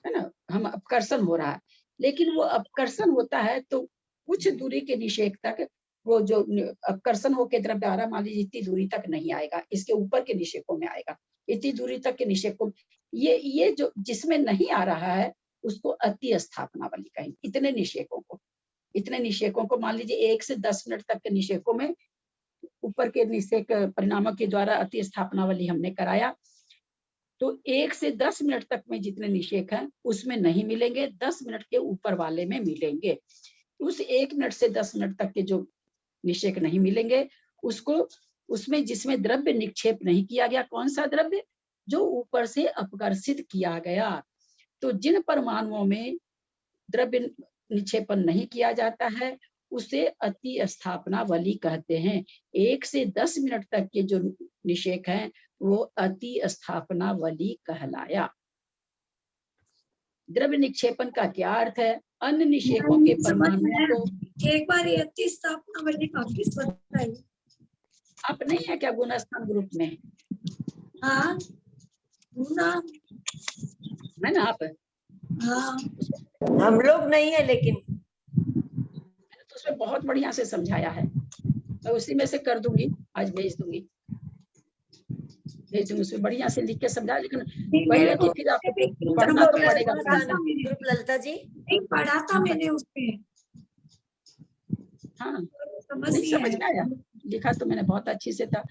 A: है ना, हम अपकर्षण हो रहा है, लेकिन वो अपकर्षण होता है तो कुछ दूरी के निषेक तक वो जो अपकर्षण होकर द्रव्य आ रहा, मान लीजिए इतनी दूरी तक नहीं आएगा, इसके ऊपर के निषेकों में आएगा, इतनी दूरी तक के निषेकों, ये जो जिसमें नहीं आ रहा है उसको अति स्थापनावली कहेंगे। इतने निषेकों को मान लीजिए 1 से 10 मिनट तक के निषेकों में ऊपर के निषेक परिणामों के द्वारा अति स्थापनावली हमने कराया, तो 1 से 10 मिनट तक में जितने निषेक हैं उसमें नहीं मिलेंगे, 10 मिनट के ऊपर वाले में मिलेंगे। उस 1 मिनट से 10 मिनट तक के जो निषेक नहीं मिलेंगे उसको, उसमें जिसमें द्रव्य निक्षेप नहीं किया गया, कौन सा द्रव्य, जो ऊपर से अपकर्षित किया गया। तो जिन परमाणुओं में द्रव्य निक्षेपण नहीं किया जाता है उसे अति स्थापनावली कहते हैं। 1 से 10 मिनट तक के जो निषेक हैं वो अति स्थापनावली कहलाया। द्रव्य निक्षेपण का क्या अर्थ है, अन्य निषेकों के परमाणुओं को।
B: एक बार ये अति स्थापनावली वापिस बताइए।
A: आप नहीं है क्या गुणस्थान ग्रुप में?
B: हाँ गुना
A: है ना आप?
B: हाँ
H: हम लोग नहीं है, लेकिन
A: तो उसमें बहुत बढ़िया से समझाया है, मैं उसी में से कर दूंगी, आज भेज दूंगी उसमें बढ़िया से लिख के समझा। लेकिन वही है कि फिर आपको पढ़ना तो पड़ेगा।
H: ललिता जी
B: पढ़ा था मैंने उसमें,
A: हाँ नहीं समझ में आया, लिखा तो मैंने बहुत अच्छी से था।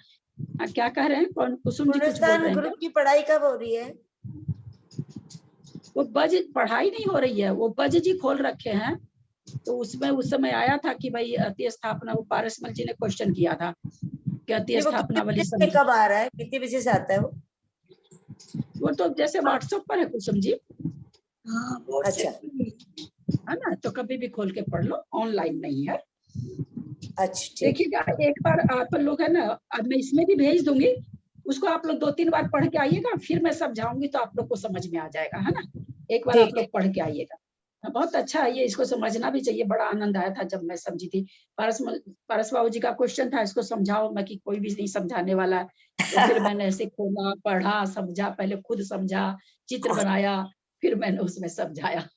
A: क्या कह रहे हैं, कौन कुसुम जी कुछ बोल रहे हैं?
H: ग्रुप की पढ़ाई कब हो रही है?
A: वो बज पढ़ाई नहीं हो रही है, वो बज जी खोल रखे हैं, तो उसमें उस समय आया था कि भाई अति स्थापना, वो पारसमल जी ने क्वेश्चन किया था कि अति स्थापनावली
H: कब आ रहा है, कितने बजे से आता है
A: वो तो जैसे व्हाट्सएप पर है कुसुम जी।
H: अच्छा
A: है ना, तो कभी भी खोल के पढ़ लो, ऑनलाइन नहीं है।
H: अच्छा
A: देखिएगा एक बार आप लोग है ना, अब मैं इसमें भी भेज दूंगी, उसको आप लोग 2-3 बार पढ़ के आइएगा, फिर मैं समझाऊंगी तो आप लोग को समझ में आ जाएगा, है ना। एक बार आप लोग पढ़ के आइएगा, बहुत अच्छा है ये, इसको समझना भी चाहिए। बड़ा आनंद आया था जब मैं समझी थी। पारस बाबू जी का क्वेश्चन था, इसको समझाओ, मैं कि कोई भी नहीं समझाने वाला है, तो फिर मैंने ऐसे खोला, पढ़ा, समझा, पहले खुद समझा, चित्र बनाया, फिर मैंने उसमें समझाया।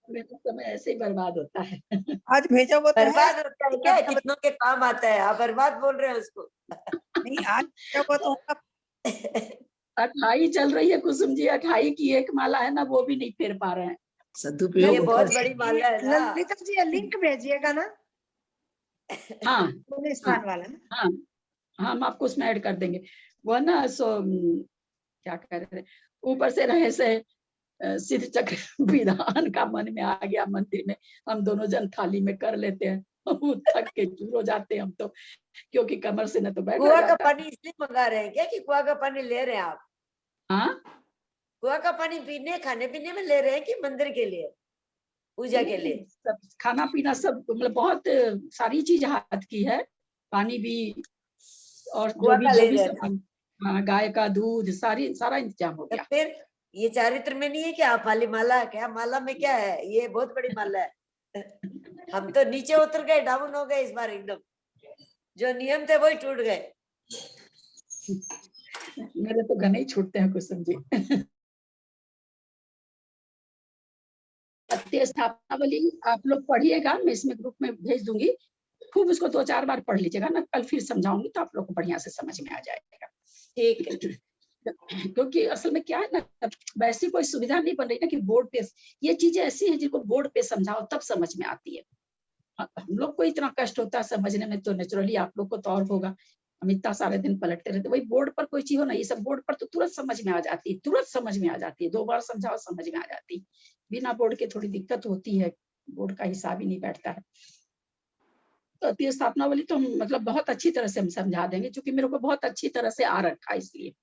A: मेरा समय ऐसे ही बर्बाद होता है।
E: आज भेजा हुआ तो
H: बर्बाद होता है क्या, कितनों के काम आता है, आप बर्बाद बोल रहे हैं उसको।
E: नहीं आज भेजा हुआ तो
A: 28 चल रही है कुसुम जी, 28 की एक माला है ना, वो भी नहीं फेर पा रहे हैं।
H: ये बहुत बड़ी माला है ना।
F: ललिता जी ये लिंक भेजिएगा ना।
A: हाँ
F: स्थान वाला ना।
A: हाँ हाँ, हम आपको उसमें ऐड कर देंगे। वो ना सो क्या कह रहे थे, ऊपर से रहे से सिद्ध चक्र विधान का मन में आ गया, मंदिर में हम दोनों जन थाली में कर लेते हैं, थक के चूर हो जाते हैं हम तो, क्योंकि कमर से न तो बैठा
H: कुआ
A: जाता।
H: का पानी इसलिए मंगा रहे हैं क्या कि कुआ का पानी ले रहे हैं आप?
A: हाँ
H: कुआ का पानी पीने खाने पीने में ले रहे हैं कि मंदिर के लिए, पूजा के लिए?
A: सब खाना पीना सब, मतलब बहुत सारी चीज हाथ की है, पानी भी और जो भी सामान, हाँ, गाय का दूध, सारा इंतजाम हो गया।
H: फिर ये चारित्र में नहीं है क्या आप वाली माला? क्या माला में क्या है, ये बहुत बड़ी माला है। हम तो नीचे उतर गए, डाउन हो गए इस बार एकदम, जो नियम थे वही टूट गए।
A: मेरे तो गने ही छूटते हैं कुसुम जी। अत्य स्थापनावली आप लोग पढ़िएगा, मैं इसमें ग्रुप में भेज दूंगी, खूब उसको 2-4 बार पढ़ लीजिएगा ना, कल फिर समझाऊंगी तो आप लोग को बढ़िया से समझ में आ जाएगा।
H: ठीक है।
A: क्योंकि असल में क्या है ना, वैसी कोई सुविधा नहीं बन रही ना कि बोर्ड पे ये चीजें ऐसी हैं जिनको बोर्ड पे समझाओ तब समझ में आती है। हम लोग को इतना कष्ट होता है समझने में, तो नेचुरली आप लोग को तो और होगा, हम इतना सारे दिन पलटते रहते। वही बोर्ड पर कोई चीज हो ना, ये सब बोर्ड पर तो तुरंत समझ में आ जाती है, तुरंत समझ में आ जाती है, 2 बार समझाओ समझ में आ जाती है। बिना बोर्ड के थोड़ी दिक्कत होती है, बोर्ड का हिसाब ही नहीं बैठता है। तो तीर्थ स्थापना वाली तो मतलब बहुत अच्छी तरह से हम समझा देंगे, क्योंकि मेरे को बहुत अच्छी तरह से आ रखा है इसलिए।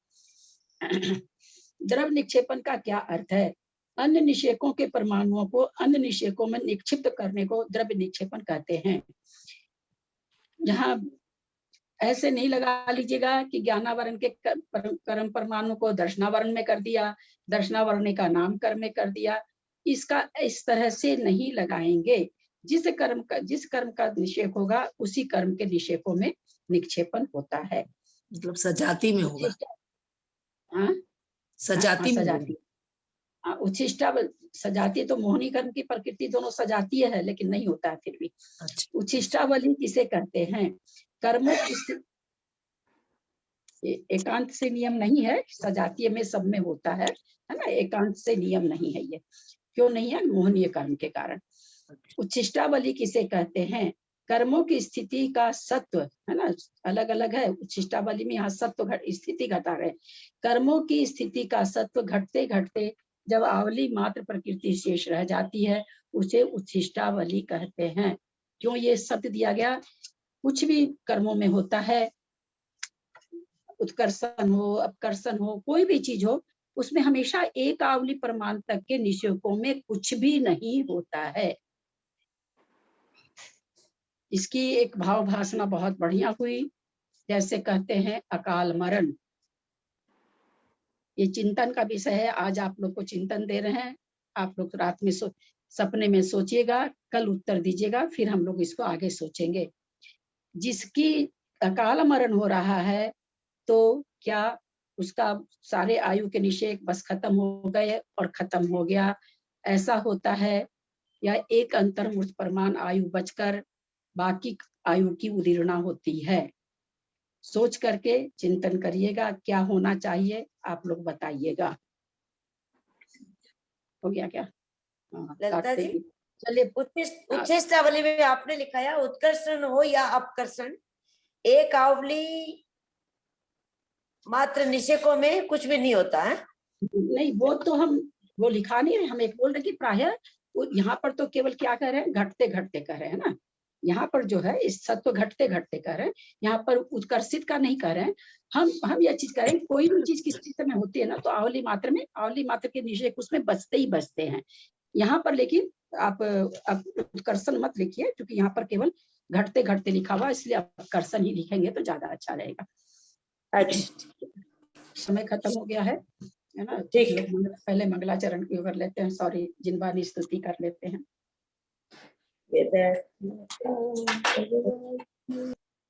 A: द्रव निक्षेपण का क्या अर्थ है? अन्य निषेकों के परमाणुओं को अन्य निषेकों में निक्षिप्त करने को द्रव्य निक्षेपण कहते हैं। यहाँ ऐसे नहीं लगा लीजिएगा कि ज्ञानावरण के कर्म परमाणु को दर्शनावरण में कर दिया, दर्शनावरण का नाम कर्म में कर दिया, इसका इस तरह से नहीं लगाएंगे। जिस कर्म का निषेक होगा उसी कर्म के निषेकों में निक्षेपण होता है।
G: मतलब सजाती में होगा।
A: हाँ,
G: सजाती में
A: सजाती, उच्छिष्टा सजाती तो मोहनी कर्म की प्रकृति दोनों सजाती है, लेकिन नहीं होता है फिर भी।
G: अच्छा।
A: उच्छिष्टावली किसे कहते हैं? कर्मों एकांत से नियम नहीं है, सजातीय में सब में होता है ना, एकांत से नियम नहीं है ये। क्यों नहीं है? मोहनीय कर्म के कारण। उच्छिष्टावली किसे कहते हैं? कर्मों की स्थिति का सत्व, है ना, अलग अलग है। उच्छिष्टावली में यहाँ सत्व स्थिति घटा रहे। कर्मों की स्थिति का सत्व घटते घटते जब आवली मात्र प्रकृति शेष रह जाती है, उसे उच्छिष्टावली कहते हैं। क्यों ये सत्य दिया गया? कुछ भी कर्मों में होता है, उत्कर्षण हो, अपकर्षण हो, कोई भी चीज हो, उसमें हमेशा एक आवली प्रमाण तक के निषेकों में कुछ भी नहीं होता है। इसकी एक भाव भाषणा बहुत बढ़िया हुई। जैसे कहते हैं अकाल मरण, ये चिंतन का विषय है। आज आप लोग को चिंतन दे रहे हैं, आप लोग रात में सपने में सोचिएगा, कल उत्तर दीजिएगा, फिर हम लोग इसको आगे सोचेंगे। जिसकी अकाल मरण हो रहा है, तो क्या उसका सारे आयु के निषेक बस खत्म हो गए और खत्म हो गया, ऐसा होता है? या एक अंतर्मूर्त प्रमाण आयु बचकर बाकी आयु की उदीर्णा होती है? सोच करके चिंतन करिएगा, क्या होना चाहिए आप लोग बताइएगा। हो गया क्या?
H: ललिता जी,
A: चलिए।
H: उच्छिष्टावली में आपने लिखा है उत्कर्षण हो या अपकर्षण, एक आवली मात्र निषेकों में कुछ भी नहीं होता है।
A: नहीं, वो तो हम वो लिखा नहीं है, हम एक बोल रहे कि प्रायः यहाँ पर तो केवल क्या कर रहे हैं, घटते घटते कर रहे हैं ना। यहाँ पर जो है इस सत्व घटते घटते कर रहे हैं, यहाँ पर उत्कर्षित का नहीं कर रहे हैं। हम यह चीज करें, कोई भी चीज किसी समय होती है ना, तो आवली मात्र के निषेक उसमें बचते ही बचते हैं। यहाँ पर लेकिन आप उत्कर्षण मत लिखिए, क्योंकि यहाँ पर केवल घटते घटते लिखा हुआ, इसलिए उत्कर्षण ही लिखेंगे तो ज्यादा अच्छा रहेगा।
H: अच्छा,
A: समय खत्म हो गया है ना।
H: ठीक,
A: पहले मंगलाचरण की कर लेते हैं, सॉरी, जिनवानी स्तुति कर लेते हैं।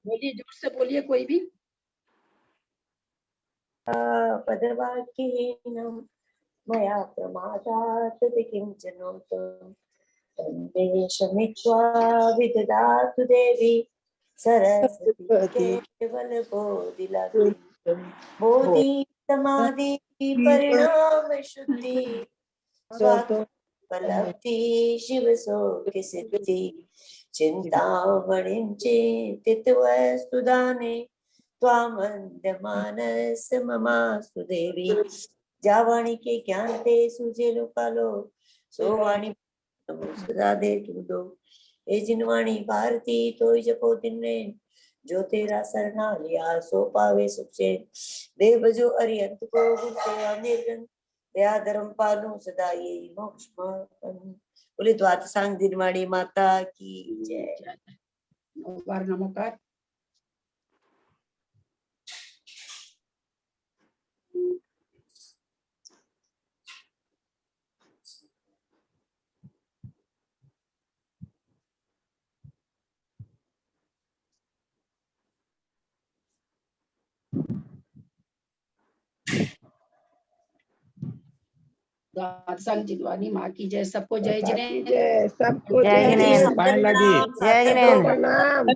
A: बोलिए, जोर से बोलिए कोई भी।
H: पदवाक्यहीनं मया प्रमादात् किञ्चनोतं तन्देशमित्वा विददातु देवी सरस्वती केवलबोधिलब्धि बोधि समाधि परिणाम शुद्धि स्वात्मोपलब्धि शिव सौख्य सिद्धि चिंतामणिं चिन्तितवस्तु दाने त्वामन्यमानस ममास्तु देवी। जावाणी के ज्ञान ते सुजे लोकालो सोवाणी सदा दे तू दो। ए जिनवाणी भारती तो जपो तिन्ने जो तेरा सरना लिया सो पावे सुचे। देव जो अरियंत को गुरु सेवा निर्गन दया धर्म पालू सदा ये मोक्ष बोले। द्वादशांग जिनवाणी माता की जय।
A: नमोकार। द्वादशांग जिनवानी माँ की जय। सबको जय जिनेन्द्र।
D: सबको
H: जय
D: जय
H: जिनेन्द्र।
D: प्रणाम।